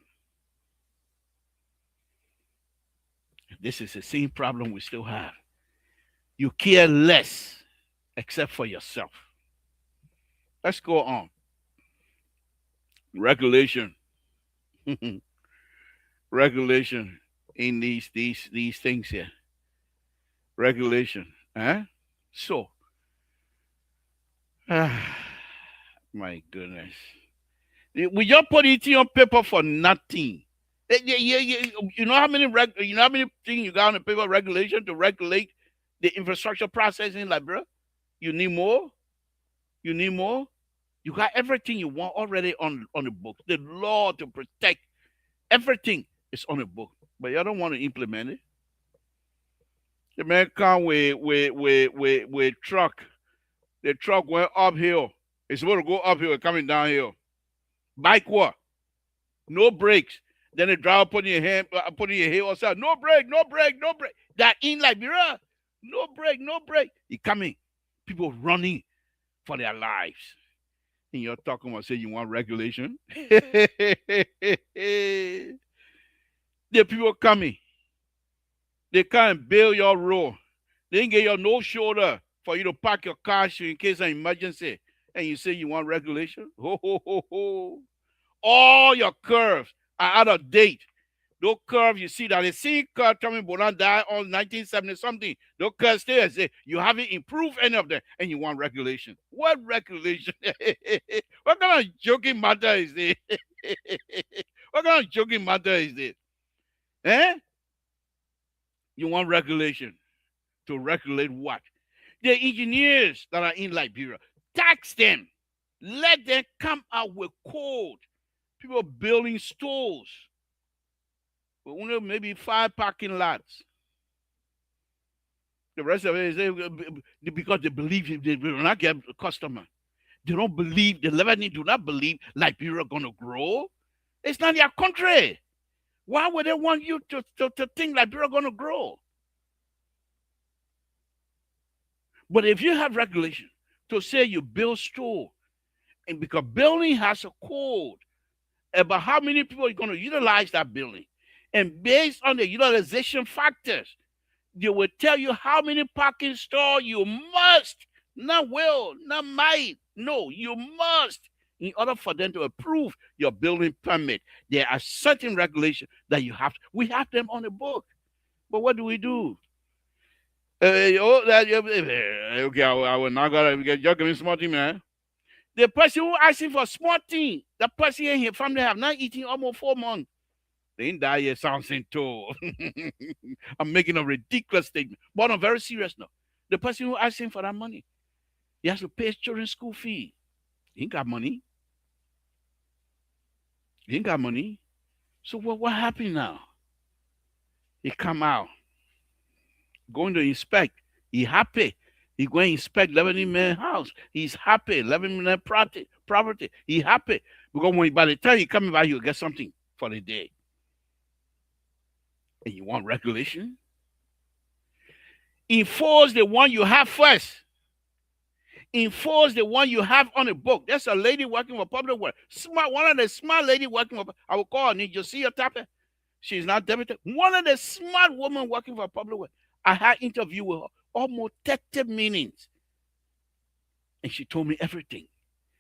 This is the same problem we still have. You care less except for yourself. Let's go on. Regulation. Regulation in these things here. Regulation. Huh? So, my goodness. We just put it on paper for nothing. You know how many things you got on the paper regulation to regulate the infrastructure process in Liberia? You need more? You need more? You got everything you want already on the book. The law to protect everything is on the book, but you don't want to implement it. The man come with truck. The truck went uphill. It's supposed to go uphill, coming downhill. Bike what? No brakes. Then the driver putting your hand, putting your head outside. No brake, no brake, no brake. That in Liberia, no brake, no brake. He coming. People running for their lives. And you're talking about saying you want regulation. The people coming. They can't build your road. They ain't get your no shoulder for you to park your car in case of emergency. And you say you want regulation? Ho, ho, ho, ho. All your curves are out of date. Those curves you see that the same curve coming Bonan died on 1970 something. Those curves stay and say you haven't improved any of them and you want regulation. What regulation? What kind of joking matter is this? What kind of joking matter is this? Eh? You want regulation. To regulate what? The engineers that are in Liberia, tax them. Let them come out with code. People building stores. But only maybe 5 parking lots. The rest of it is because they believe they will not get a customer. They don't believe, the Lebanese do not believe Liberia going to grow. It's not their country. Why would they want you to think Liberia going to grow? But if you have regulation to say you build store, and because building has a code about how many people are going to utilize that building, and based on the utilization factors, they will tell you how many parking stores you must, not will, not might, no, you must, in order for them to approve your building permit. There are certain regulations that you have. We have them on the book. But what do? Okay, I will not gonna get you giving small thing, man. The person who asking for small thing, the person in his family have not eaten almost 4 months. They ain't die yet, Samson too. I'm making a ridiculous statement, but on a very serious note. The person who asking for that money, he has to pay his children's school fee. He ain't got money. He ain't got money. So what happened now? He come out, going to inspect. He happy. He going to inspect Lebanese man's house. He's happy. Lebanese man property. He happy. Because by the time he coming back, he'll get something for the day. And you want regulation? Enforce the one you have first. Enforce the one you have on the book. There's a lady working for public work. Smart, one of the smart lady working for, I will call her, need you see her tapping? She's not debited. One of the smart women working for public work. I had interview with her, almost 30 minutes. And she told me everything.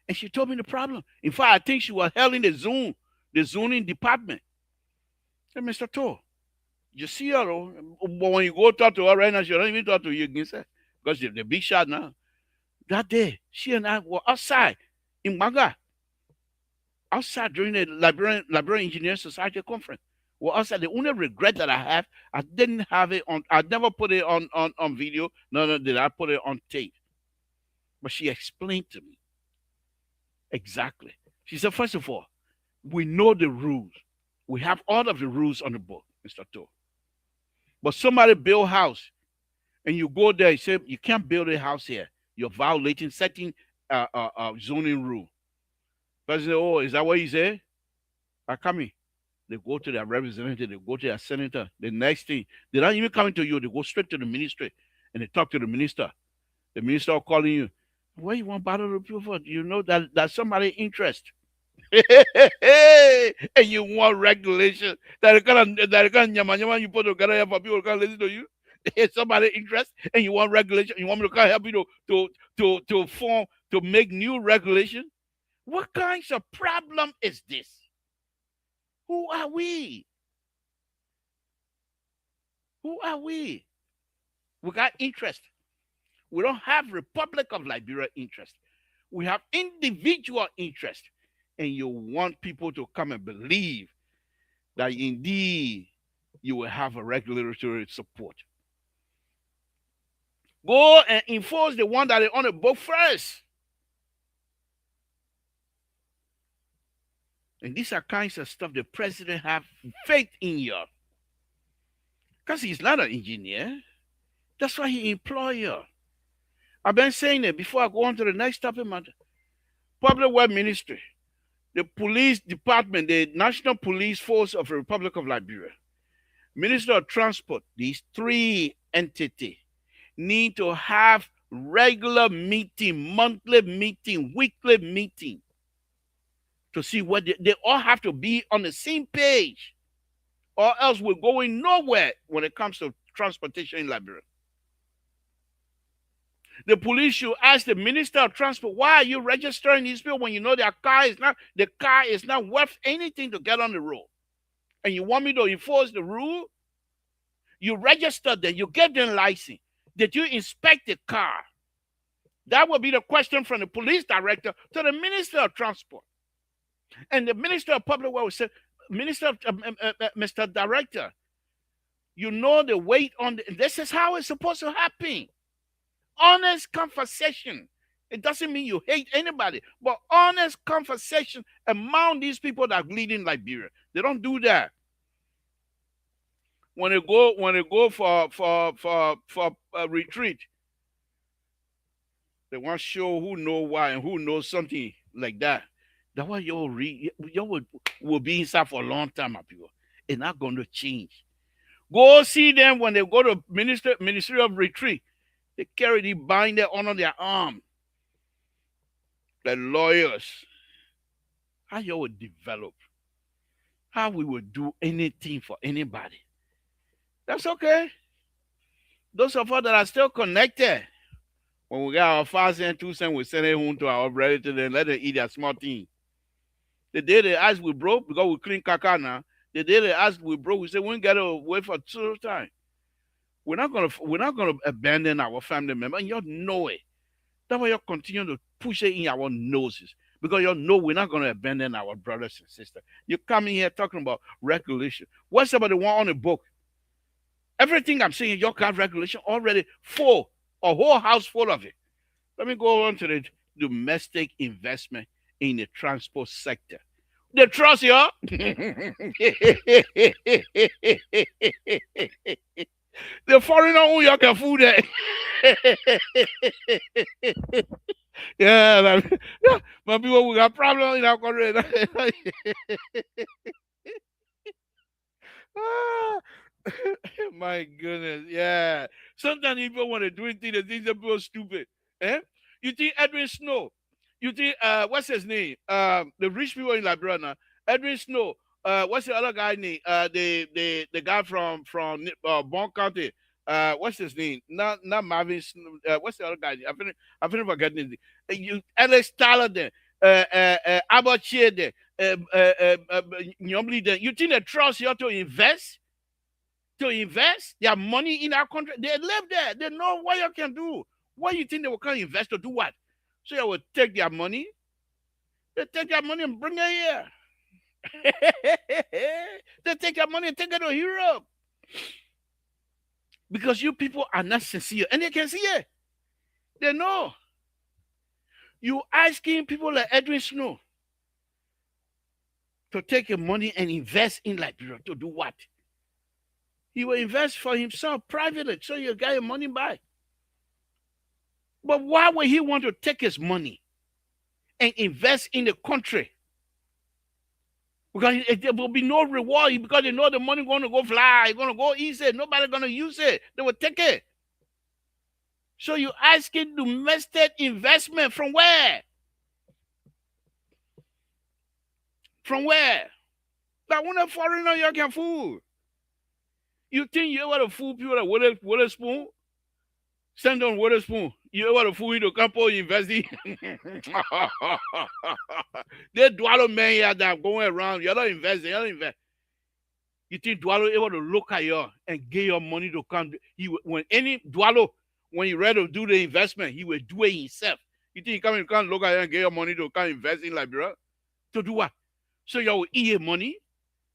And she told me the problem. In fact, I think she was held in the zoning department. I said, Mr. Toh, you see her, but when you go talk to her right now, she don't even talk to you again, sir. Because she's the big shot now. That day, she and I were outside in Maga. Outside during the Liberian Engineering Society conference. Well, outside, the only regret that I have, I didn't have it on, I never put it on video. No, did I put it on tape. But she explained to me exactly. She said, first of all, we know the rules. We have all of the rules on the book, Mr. Toh. But somebody build a house, and you go there, you say, you can't build a house here. You're violating certain zoning rule. President, oh, is that what you say? I come in. They go to their representative, they go to their senator. The next thing, they're not even coming to you, they go straight to the ministry and they talk to the minister. The minister calling you. What you want bother the people for? You know that somebody interest. And you want regulation that you put together for people to come listen to you. Somebody interest and you want regulation. You want me to come help you to make new regulation. What kinds of problem is this? Who are we? Who are we? We got interest. We don't have Republic of Liberia interest. We have individual interest. And you want people to come and believe that indeed you will have a regulatory support. Go and enforce the one that is on the book first. And these are kinds of stuff the president have faith in you. Because he's not an engineer. That's why he employ you. I've been saying it before I go on to the next topic, man. Public Works Ministry, the police department, the National Police Force of the Republic of Liberia, Minister of Transport, these three entities need to have regular meeting, monthly meeting, weekly meeting to see what they all have to be on the same page, or else we're going nowhere when it comes to transportation in Liberia. The police should ask the Minister of Transport, why are you registering these people when you know the car is not worth anything to get on the road? And you want me to enforce the rule? You register them, you get them license. Did you inspect the car? That would be the question from the police director to the Minister of Transport. And the Minister of Public Works said, Mr. Director, you know the weight on this is how it's supposed to happen. Honest conversation. It doesn't mean you hate anybody, but honest conversation among these people that are leading Liberia. They don't do that. When they go for a retreat, they want to show who know why and who knows something like that. That's why you will be inside for a long time, my people. It's not going to change. Go see them when they go to Ministry of Retreat. They carry the binder under their arm. The lawyers. How you will develop. How we will do anything for anybody. That's okay. Those of us that are still connected, when we got our 5 cents, 2 cents, we send it home to our relatives and let them eat their small thing. The day they ask we broke, because we clean caca now, the day they ask we broke, we say we ain't got to wait for 2 time. We're not gonna abandon our family member, and you know it. That's why you continue to push it in our noses, because you know we're not gonna abandon our brothers and sisters. You come in here talking about regulation. What's about the one on the book? Everything I'm saying, you have regulation already full, a whole house full of it. Let me go on to the domestic investment in the transport sector. They trust you. The foreigner who you can food there. Yeah, my people, we got problems in our country. My goodness, yeah. Sometimes people want to do things that things that people are stupid. Eh? You think Edwin Snow? You think what's his name? The rich people in Liberia now. Edwin Snow. What's the other guy name? The guy from Bon County. What's his name? Not Marvin. What's the other guy? I finished forgetting his name. You Alex Tyler there. Albert Chia there. You think they trust you to invest? To invest their money in our country? They live there. They know what you can do. What you think they will come invest to do what? So you will take their money. They take their money and bring it here. They take your money and take it to Europe. Because you people are not sincere. And they can see it. They know. You asking people like Edwin Snow to take your money and invest in Liberia to do what? He will invest for himself privately, so you get your money back. But why would he want to take his money and invest in the country? Because there will be no reward, because they know the money going to go fly, going to go easy. Nobody going to use it. They will take it. So you asking domestic investment from where? From where? That one foreigner you can fool. You think you want to fool people that with a spoon? Send on with a spoon. You want to fool into couple investing? They Dwalo men here that going around. You're not investing. You don't invest. You think Dwalo able to look at you and get your money to come? When you're ready to do the investment, he will do it himself. You think he can't look at you and get your money to come invest in Liberia? To do what? So you will eat your money?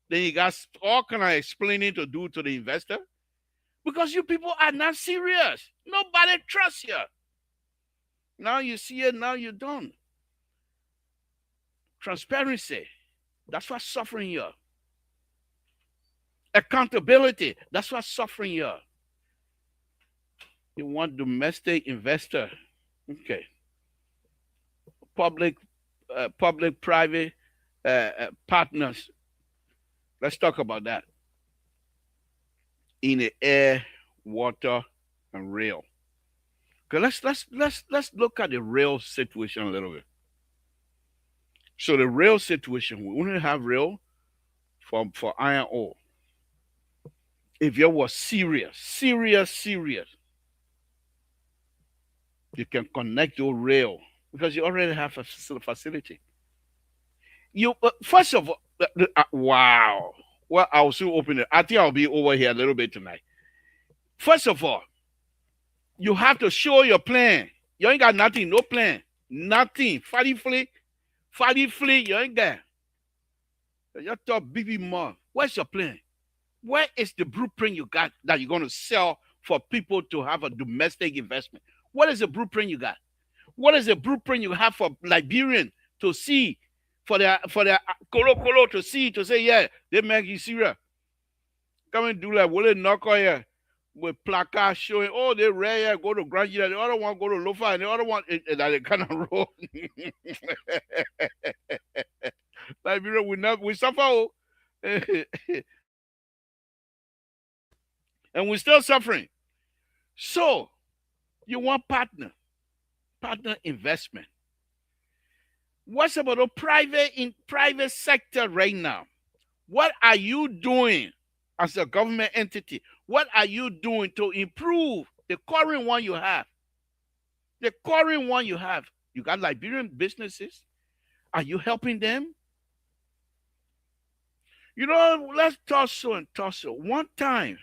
Then you got all kind of explaining to do to the investor? Because you people are not serious. Nobody trusts you. Now you see it, now you don't. Transparency That's what's suffering here. Accountability. That's what's suffering here. You want domestic investor. Okay. Public-private partners. Let's talk about that. In the air, water, and rail. Okay, let's look at the rail situation a little bit. So the rail situation, we only have rail for iron ore. If you were serious, you can connect your rail because you already have a facility. You first of all, wow. Well, I'll soon open it. I think I'll be over here a little bit tonight. First of all, you have to show your plan. You ain't got nothing, no plan, nothing. Fatty flea, you ain't there. You talk BB more. Where's your plan? Where is the blueprint you got that you're going to sell for people to have a domestic investment? What is the blueprint you got? What is the blueprint you have for Liberian to see, for their Kolo to see, to say, yeah, they make you serious. Come and do like, will it knock on here with placards showing, oh, they rare here, go to Grand Union, the other one go to Lofa, and the other one that they kind of roll. Liberia, we suffer. And we're still suffering. So, you want partner investment. What's about the private sector right now? What are you doing as a government entity? What are you doing to improve the current one you have? The current one you have. You got Liberian businesses. Are you helping them? You know, let's tussle and tussle. One time,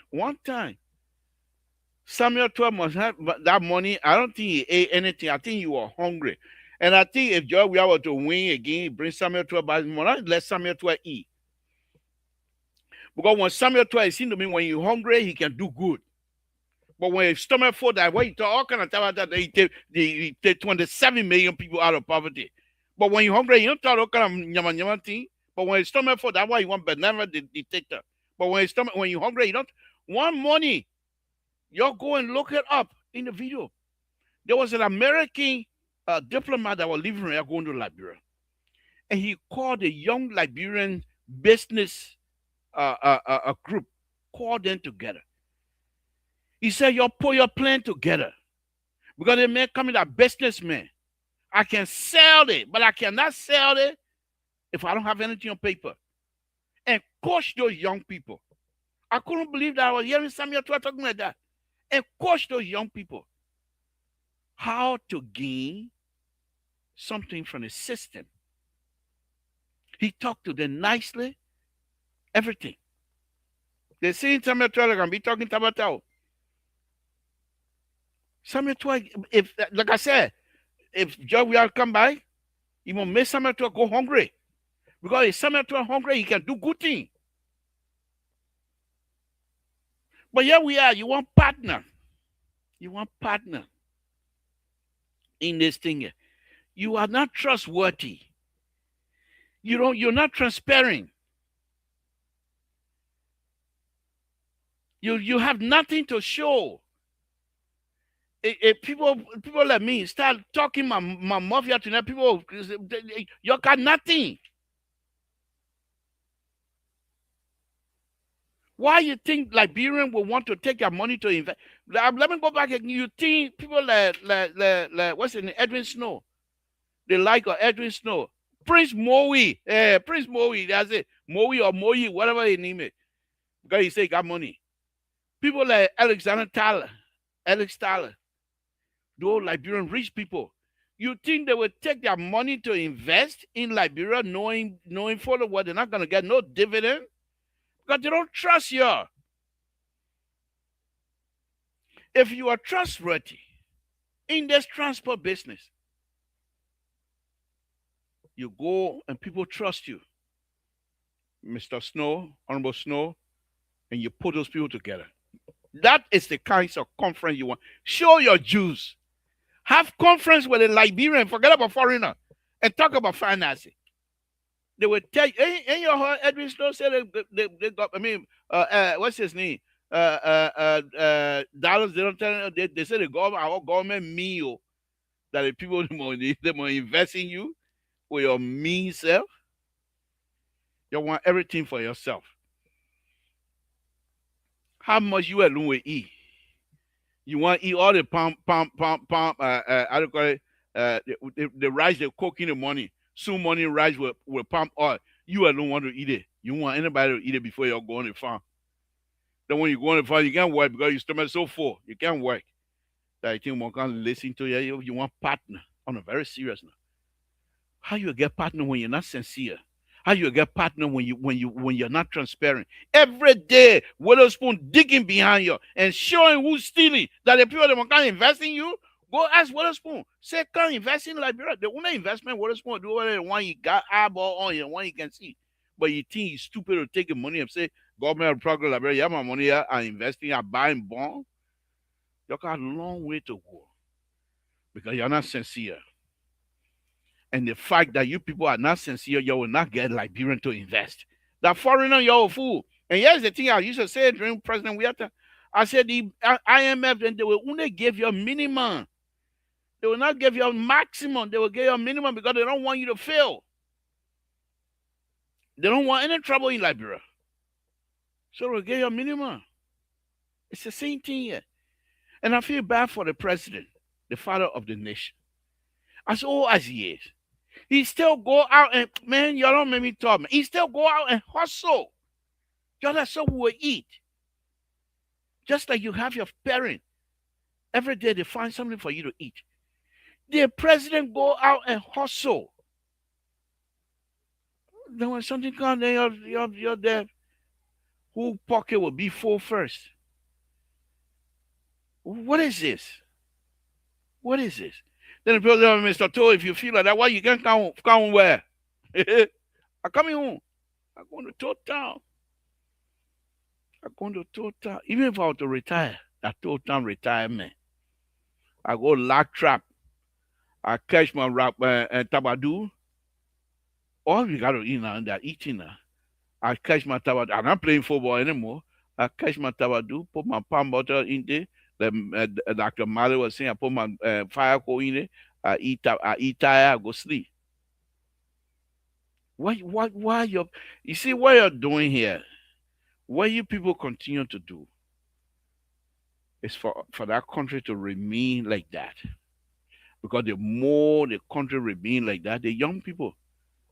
Samuel 12 must have that money. I don't think he ate anything. I think you were hungry. And I think if Joy we were to win again, bring Samuel 12 back, let Samuel 12 eat. Because when Samuel 12 is seen to me, when you're hungry, he can do good. But when his stomach full, that way, all kind of time about that, they take 27 million people out of poverty. But when you're hungry, you don't talk all kind of nyama thing. But when his stomach full, that's why you want benevolent dictator. But when you're hungry, you don't want money. You go and look it up in the video. There was an American diplomat that was living here going to Liberia. And he called a young Liberian business group, called them together. He said, you put your plan together. Because they may come in a businessman. I can sell it, but I cannot sell it if I don't have anything on paper. And coach those young people. I couldn't believe that I was hearing Samuel talking like that. And coach those young people how to gain something from the system. He talked to them nicely, everything. They see Samuel 12 can be talking about Samuel 12, if like I said, if Joe will come by, he will make Samuel 12 go hungry. Because if Samuel 12 hungry, he can do good things. But here we are, you want partner. You want partner in this thing. You are not trustworthy. You're not transparent. You have nothing to show. If people like me start talking my mafia to them, people, you got nothing. Why you think Liberian will want to take your money to invest? Let me go back again. You think people like what's his name? Edwin Snow. They like Edwin Snow. Prince Moe. Prince Moe, that's it. Moe or Moe, whatever his name is. Because he say he got money. People like Alex Tyler. Those Liberian rich people. You think they will take their money to invest in Liberia knowing for the what they're not going to get no dividend? Because they don't trust you. If you are trustworthy in this transport business, you go and people trust you, Mr. Snow, Honorable Snow, and you put those people together. That is the kinds of conference you want. Show your Jews. Have conference with a Liberian, forget about foreigner, and talk about financing. They will tell you, ain't your heart, Edwin Snow said they got, I mean, what's his name? Dollars, they don't tell you, they say the government, our government meal that the people, they will invest in you for your mean self. You want everything for yourself. How much you alone will eat? You want to eat all the pump, how do you call it? The rice they cook in the morning. Soon morning rice with palm oil. You alone want to eat it. You want anybody to eat it before you go on the farm. Then when you go on the farm, you can't work because your stomach is so full. You can't work. That I think one can listen to you. You want partner on a very serious note. How you get partner when you're not sincere? How you get partner when you're not transparent? Every day, Witherspoon digging behind you and showing who's stealing. That the people that can't invest in you, go ask Witherspoon. Say can't invest in Liberia. The only investment Witherspoon do whether the one you got eyeball on you, one you can see. But you think he's stupid to take the money and say, government of progress Liberia, you have my money here, I'm investing, I'm buying bonds. You got a long way to go because you're not sincere. And the fact that you people are not sincere, you will not get Liberian to invest. That foreigner, you're a fool. And here's the thing I used to say during President Wiata. I said the IMF, and they will only give you a minimum. They will not give you a maximum. They will give you a minimum because they don't want you to fail. They don't want any trouble in Liberia. So they will give you a minimum. It's the same thing here. And I feel bad for the president, the father of the nation. As old as he is, he still go out and, man, y'all don't make me talk, man. He still go out and hustle. Y'all, that's so we will eat. Just like you have your parent. Every day they find something for you to eat. The president go out and hustle. Then when something comes, then you're there. Whose pocket will be full first? What is this? What is this? Then the people tell me, Mr. Toe, if you feel like that, why you can't come where? I'm coming home. I'm going to Toe Town. I'm going to Toe Town. Even if I were to retire, that Toe Town retirement, I go lock trap. I catch my rap and tabadu. All we got to eat now, they're eating now. I catch my tabadu. I'm not playing football anymore. I catch my tabadu, put my palm butter in there. Dr. Mali was saying, I put my fire coal in it. I eat tire, I go sleep. Why you see what you're doing here? What you people continue to do is for that country to remain like that. Because the more the country remain like that, the young people,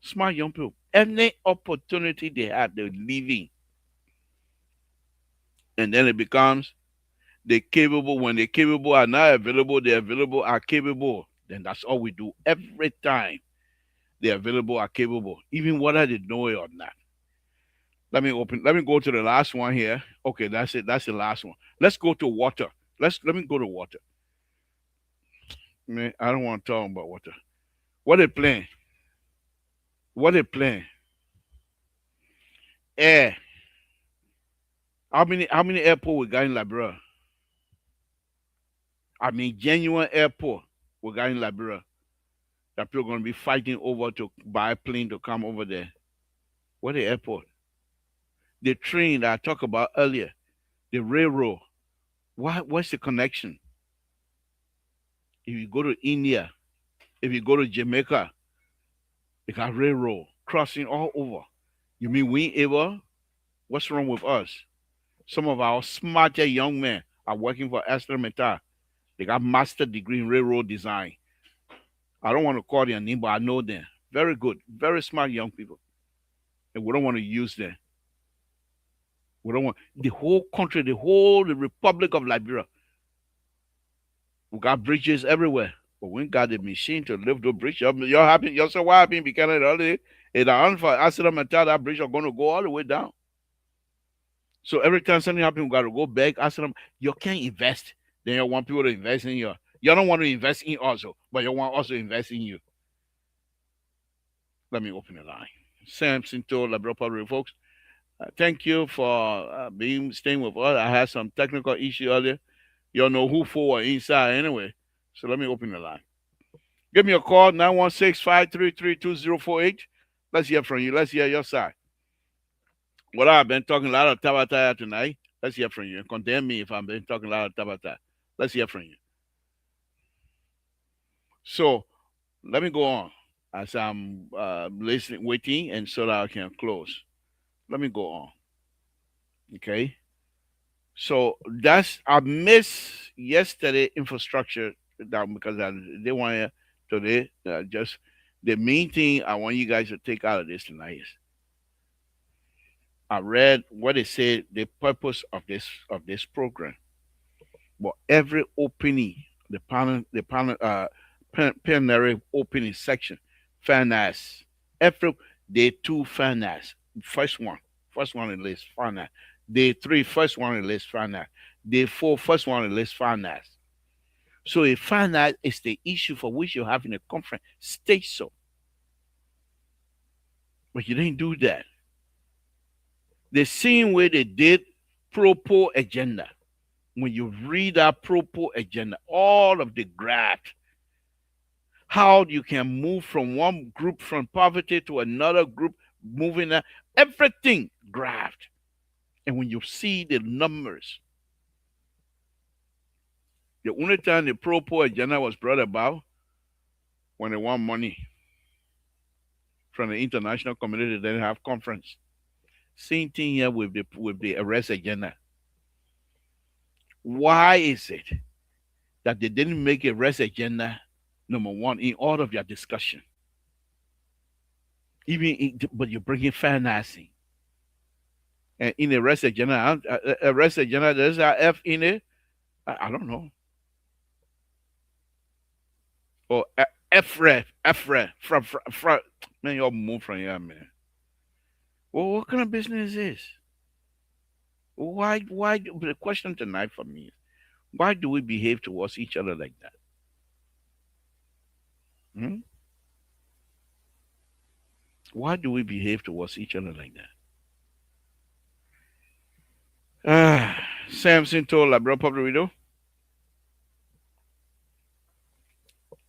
smart young people, any opportunity they have, they're leaving. And then it becomes the capable. When the capable are not available, the available are capable. Then that's all we do every time. The available are capable, even whether they know it or not. Let me go to the last one here. Okay, that's it. That's the last one. Let's go to water. Let me go to water. Man, I don't want to talk about water. What they playing? What they playing? Air. How many airport we got in Liberia? I mean, genuine airport we got in Liberia that people are going to be fighting over to buy a plane to come over there. What the airport? The train that I talked about earlier, the railroad. What's the connection? If you go to India, if you go to Jamaica, they got railroad crossing all over. You mean we ain't able? What's wrong with us? Some of our smarter young men are working for Esther Meta. They got master degree in railroad design. I don't want to call their name, but I know them. Very good, very smart young people. And we don't want to use them. We don't want the whole country, the Republic of Liberia. We got bridges everywhere. But we ain't got the machine to lift the bridge up. You're so what happened because the other day, and the unfor accident mental that bridge are going to go all the way down. So every time something happens, we got to go back, ask them, you can't invest. Then you want people to invest in you. You don't want to invest in also, but you want also invest in you. Let me open the line. Samson to Liberia Public, folks. Thank you for staying with us. I had some technical issue earlier. You don't know who for or inside anyway. So let me open the line. Give me a call, 916-533-2048. Let's hear from you. Let's hear your side. Well, I've been talking a lot of Tabata tonight. Let's hear from you. And condemn me if I've been talking a lot of Tabata. Let's hear from you. So let me go on as I'm listening, waiting, and so that I can close. Let me go on. Okay. So that's I missed yesterday infrastructure that because they want today just the main thing I want you guys to take out of this tonight is I read what they said the purpose of this program. But every opening, plenary opening section, finance, every day two finance, first one in list finance, day three, first one in list finance, day four, first one in list finance. So if finance is the issue for which you're having a conference, state so. But you didn't do that. The same way they did propo agenda. When you read that propo agenda, all of the graphs, how you can move from one group from poverty to another group, moving that, everything graphed. And when you see the numbers, the only time the propo agenda was brought about when they want money from the international community, they didn't have conference. Same thing here with the arrest agenda. Why is it that they didn't make a rest agenda number one in all of your discussion? But you're bringing financing. And in a rest agenda, there's a F in it. I don't know. Or FREF, from, man, y'all move from here, man. Well, what kind of business is this? Why, the question tonight for me is, why do we behave towards each other like that? Hmm? Why do we behave towards each other like that? Samson told Labrador Public Radio.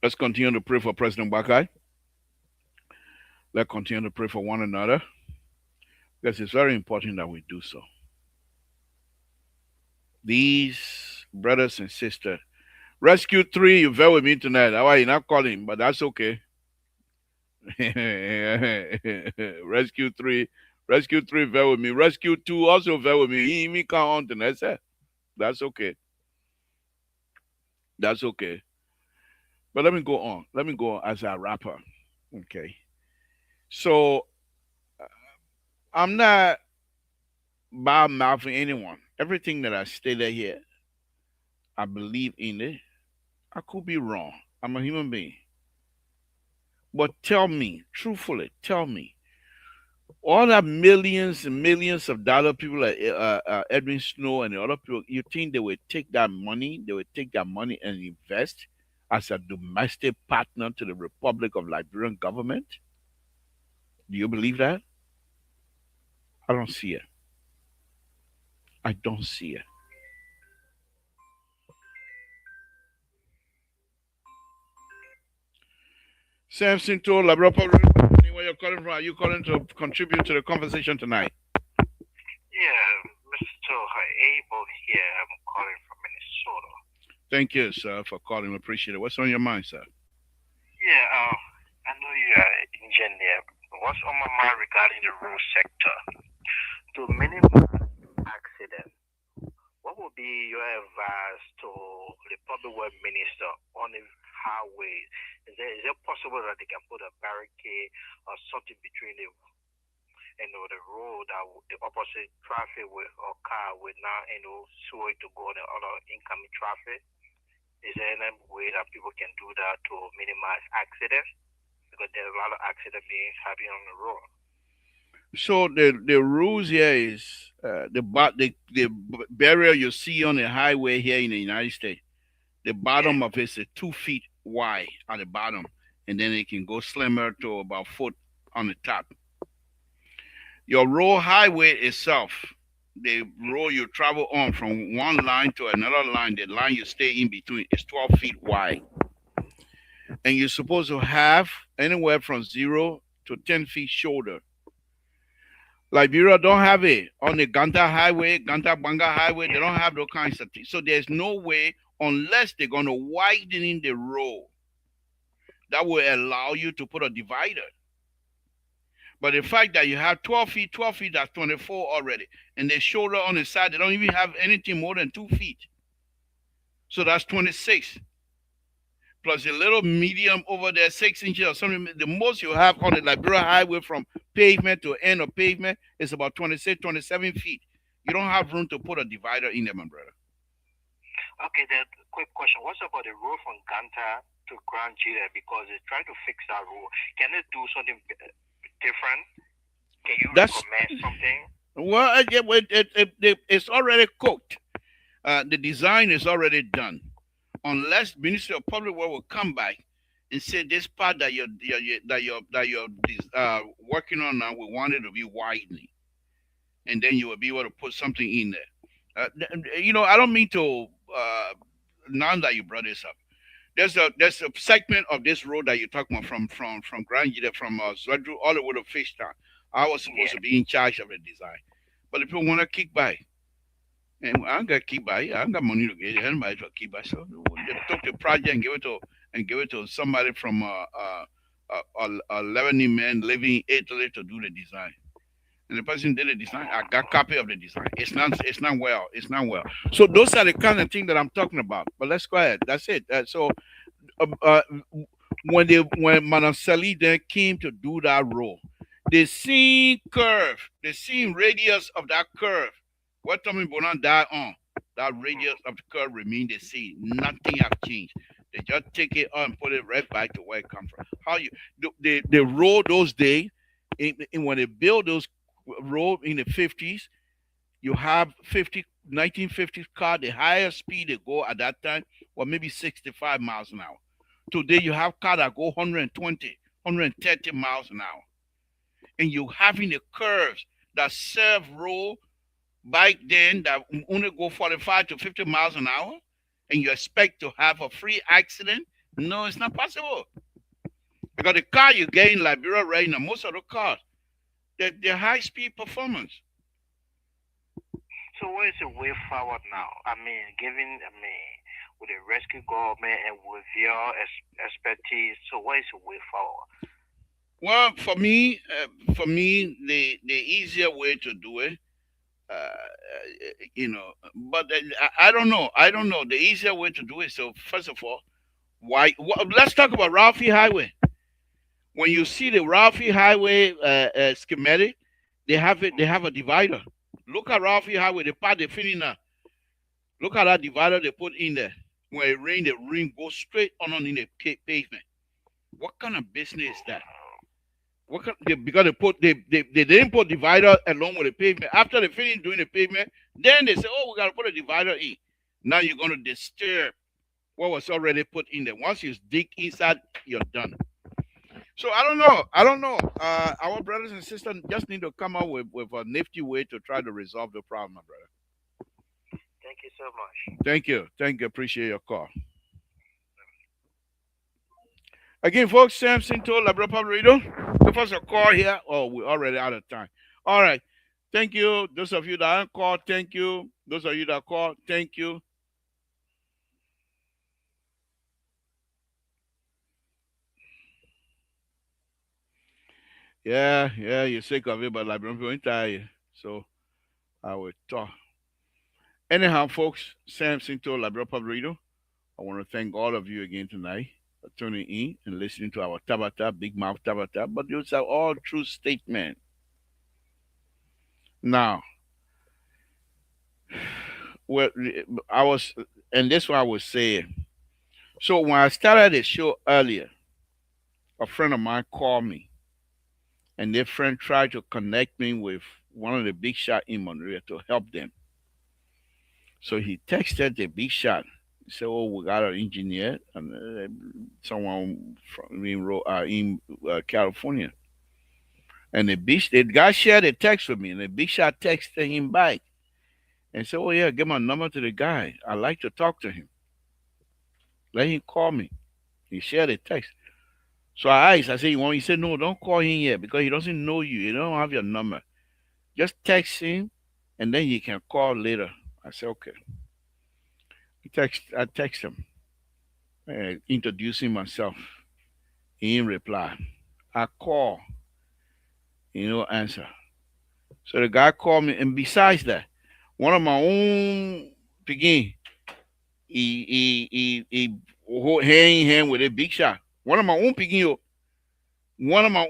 Let's continue to pray for President Bakai. Let's continue to pray for one another. Because it's very important that we do so. These brothers and sisters. Rescue 3, you fell with me tonight. How are you not calling? But that's okay. Rescue 3 fell with me. Rescue 2 also fell with me. He can't on tonight, sir. That's okay. That's okay. But let me go on. Let me go on as a rapper. Okay. So I'm not bad mouthing anyone. Everything that I stated here, I believe in it. I could be wrong. I'm a human being. But tell me, truthfully, tell me, all that millions and millions of dollar people like Edwin Snow and the other people, you think they would take that money? They would take that money and invest as a domestic partner to the Republic of Liberian government? Do you believe that? I don't see it. I don't see it. Samson told Labrador, where you're calling from? Are you calling to contribute to the conversation tonight? Yeah, Mr. Able here. I'm calling from Minnesota. Thank you, sir, for calling. We appreciate it. What's on your mind, sir? Yeah, I know you are an engineer. What's on my mind regarding the road sector? To minimize accident, what would be your advice to the public works minister on the highway? Is it possible that they can put a barricade or something between the the road that the opposite traffic with or car would not slow it to go on the other incoming traffic? Is there any way that people can do that to minimize accidents? Because there's a lot of accidents being happening on the road. So the rules here is the barrier you see on the highway here in the United States. The bottom of it is 2 feet wide at the bottom, and then it can go slimmer to about foot on the top. Your road highway itself, the road you travel on from one line to another line, the line you stay in between is 12 feet wide. And you're supposed to have anywhere from 0 to 10 feet shoulder. Liberia don't have it on the Ganta Highway, Ganta Banga Highway. They don't have those kinds of things. So there's no way, unless they're going to widen the road, that will allow you to put a divider. But the fact that you have 12 feet, that's 24 already. And the shoulder on the side, they don't even have anything more than 2 feet. So that's 26. Plus a little medium over there, 6 inches or something. The most you have on the Liberia Highway from pavement to end of pavement is about 26, 27 feet. You don't have room to put a divider in there, my brother. Okay, then quick question. What's about the road from Ganta to Grand Jira? Because they try to fix that road. Can they do something different? Can you recommend something? Well, it's already cooked. The design is already done. Unless Ministry of Public Works will come back and say this part that you're working on now, we want it to be widening, and then you will be able to put something in there. I don't mean to. Now that you brought this up, there's a segment of this road that you're talking about from Grand Jida, from Zwadru all the way to Fishtown. I was supposed to be in charge of the design, but the people want to kick by. And I ain't got kick by. I ain't got money to get anybody to kick by. So they took the project and give it to somebody from a Lebanese man living in Italy to do the design. And the person did the design. I got a copy of the design. It's not well. It's not well. So those are the kind of things that I'm talking about. But let's go ahead. That's it. Um, uh, when Manasali then came to do that role, the same curve, the same radius of that curve, what Tommy Bonan died on, that radius of the curve remained the same. Nothing have changed. They just take it on and put it right back to where it comes from. How you the road those days, when they built those road in the 50s, you have 1950s car, the highest speed they go at that time was maybe 65 miles an hour. Today you have cars that go 120, 130 miles an hour. And you having the curves that serve road back then that only go 45 to 50 miles an hour, and you expect to have a free accident? No, it's not possible. Because the car you get in Liberia right now, most of the cars, they're high speed performance. So what is the way forward now? With the rescue government and with your expertise, so what is the way forward? Well, for me, the easier way to do it, but I don't know. I don't know. The easier way to do it. So first of all, let's talk about Ralphie Highway. When you see the Ralphie Highway schematic, they have it. They have a divider. Look at Ralphie Highway. The part they finish now. Look at that divider they put in there. When it rain, the rain goes straight on in the pavement. What kind of business is that? Because they didn't put divider along with the pavement. After they finish doing the pavement, then they say, "Oh, we gotta put a divider in." Now you're gonna disturb what was already put in there. Once you dig inside, you're done. So I don't know. Our brothers and sisters just need to come up with a nifty way to try to resolve the problem, my brother. Thank you so much. Thank you. Appreciate your call. Again, folks, Samson told Labra Pablito. Give us a call here. Oh, we're already out of time. All right. Thank you. Those of you that aren't called, thank you. Those of you that called, thank you. Yeah, you're sick of it, but Labra Pablito ain't tired. So I will talk. Anyhow, folks, Samson told Labra Pablito. I want to thank all of you again tonight for tuning in and listening to our Tabata, Big Mouth Tabata. But those are all true statements. Now, well, and this what I was saying. So when I started the show earlier, a friend of mine called me, and their friend tried to connect me with one of the big shot in Monrovia to help them. So he texted the big shot. He said, "Oh, we got an engineer and someone from in California." And the guy shared a text with me, and the big shot texted him back and said, "Oh yeah, give my number to the guy. I'd like to talk to him. Let him call me." He shared a text. So I asked, I said, you want? He said, no, don't call him yet because he doesn't know you. He don't have your number. Just text him, and then you can call later. I said, okay. I text him, introducing myself. He didn't reply. I call, answer. So the guy called me, and besides that, one of my own begin, he hold hand in hand with a big shot. One of my own begin, one of my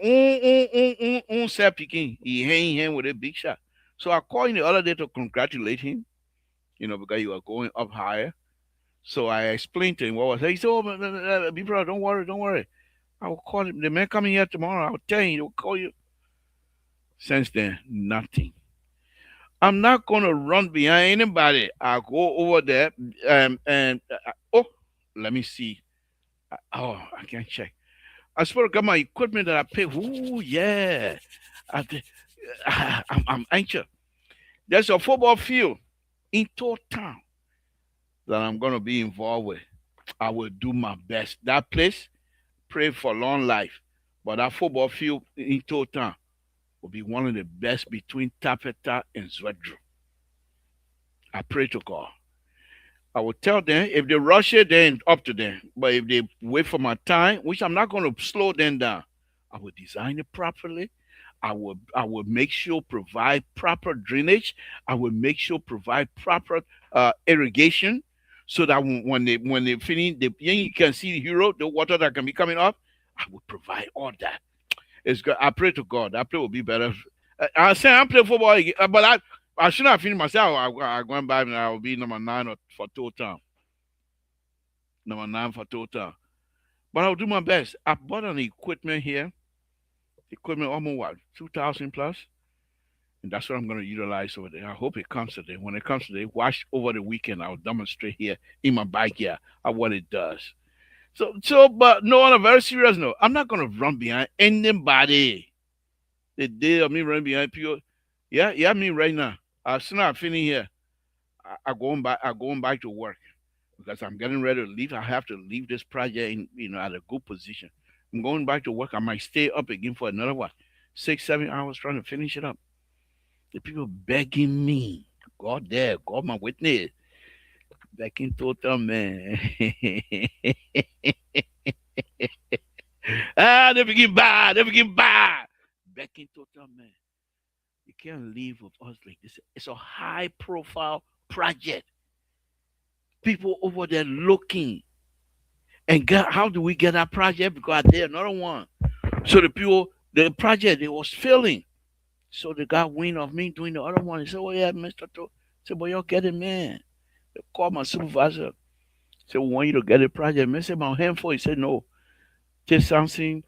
own self begin, he hand in hand with a big shot. So I called him the other day to congratulate him, because he was going up higher. So I explained to him what was. He said, "Oh, big brother, don't worry. I will call him. The man coming here tomorrow. I will tell him. He will call you." Since then, nothing. I'm not gonna run behind anybody. I go over there and let me see. I can't check. I supposed to get my equipment that I paid. Ooh, yeah. I'm anxious. There's a football field in town that I'm gonna be involved with. I will do my best. That place, pray for long life. But that football field in town will be one of the best between Tapeta and Zwedru. I pray to God. I will tell them if they rush it, then up to them. But if they wait for my time, which I'm not going to slow them down, I will design it properly. I will make sure provide proper drainage. I will make sure provide proper irrigation, so that when they finish, you can see the hero, the water that can be coming up. I will provide all that. It's good. I pray to God that play will be better. I say I'm playing football, but I should not finish myself. I going by and I will be number 9 for total. Number 9 for total. But I'll do my best. I bought an equipment here. Equipment almost what, 2,000 plus? And that's what I'm going to utilize over there. I hope it comes today. When it comes today, watch over the weekend. I'll demonstrate here in my backyard what it does. So, but no, on a very serious note, I'm not going to run behind anybody. The day of me running behind people, yeah, me right now. As soon as I finish here, I going back to work because I'm getting ready to leave. I have to leave this project at a good position. I'm going back to work. I might stay up again for another 6-7 hours trying to finish it up. The people begging me, God my witness, begging total man. They begin bad. Begging total man. You can't live with us like this. It's a high profile project. People over there looking. And how do we get that project? Because there's another one. So the project, it was failing. So they got wind of me doing the other one. They said, "Oh yeah, Mr. To." I said, "But y'all get it, man." They called my supervisor. Said, "We want you to get the project." I said, "My handful." He said, "No. Take Samson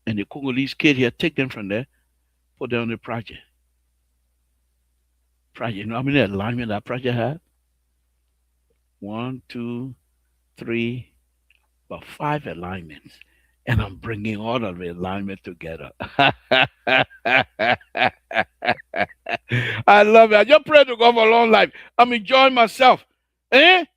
and the Congolese kid here, take them from there, put them on the project." You know how many alignment that project had? 1, 2, 3, about 5 alignments. And I'm bringing all of the alignment together. I love it. I just pray to God for a long life. I'm enjoying myself. Then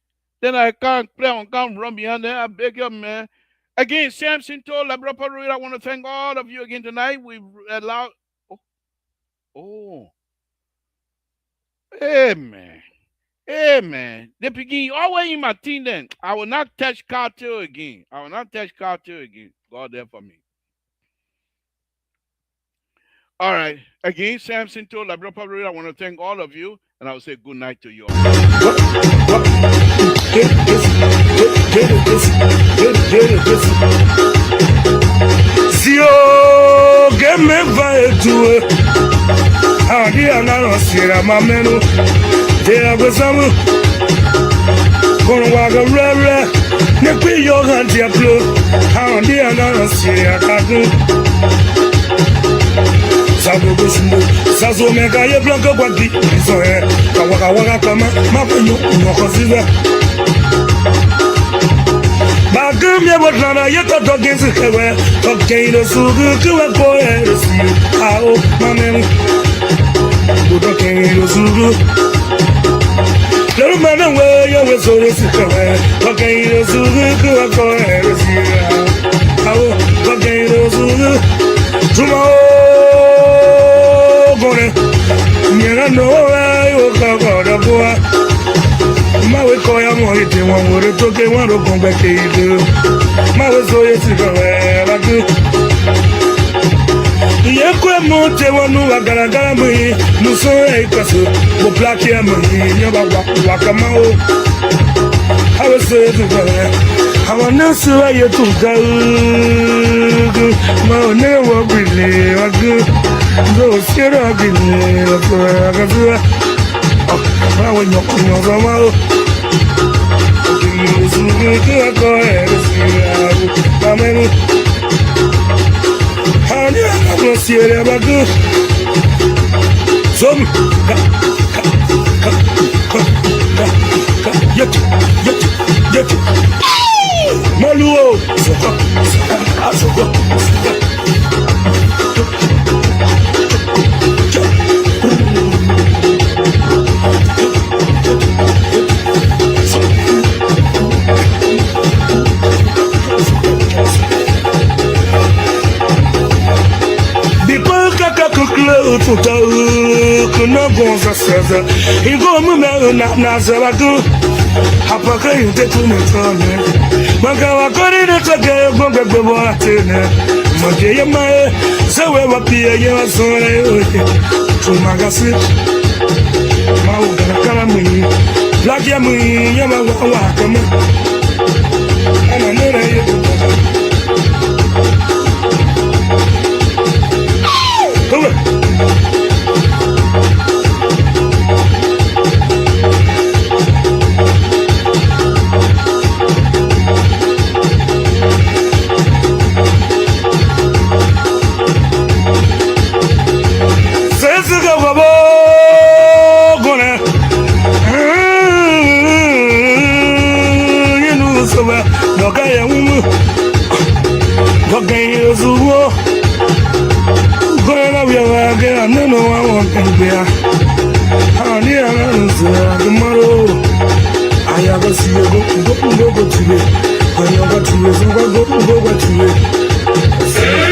I can't run behind there. I beg you, man. Again, Samson told Laboratory, I want to thank all of you again tonight. We've allowed. Amen. They begin always in my team then. I will not touch cartel again. God there for me. All right. Again, Samson told Laboratory, I want to thank all of you. And I will say good night to you all. Zio, get me by to how dear now, Sierra Mameno, there was some gonna walk a rare, Nepi Yoga Diablo, how dear now, Sierra Cadu. Sazo mega ye blanco body, so Kawaka Kama, Mapuno, Mokosiva. Bagumia Botlana, yet a dog against the way, okay, the Sugu to a boy, how, Mamma, good okay, the Sugu. No matter where you were so this is the way, okay, the Sugu to a boy, how. Cocaine Zulu. Tomorrow, gonna. You know, I woke up out of war. My way, call your money, they want to talk, they want to come back here. My way, so it's a good. Yekwe mote wanu wagaragara mui muso ekaso mo plaki amui nyoba wakamao hawe se tukawe hawa nasu wa yetuka ma ne wa bile wagu do sira bile wakazua ma wa nyoko zamao Musugu kwa kwa eresi amenu Honey, I'm gonna see it ever good. Some yet. Maluo. Igo mume na zawagu hapaka yute tumetone manga wakori ne tage gombe gbo atene maje yema sewe wapia yewa sore tumagasi mauga kala mi lagia mi yama wa kama ana nere yetu Go to it. When you go to it, go to it.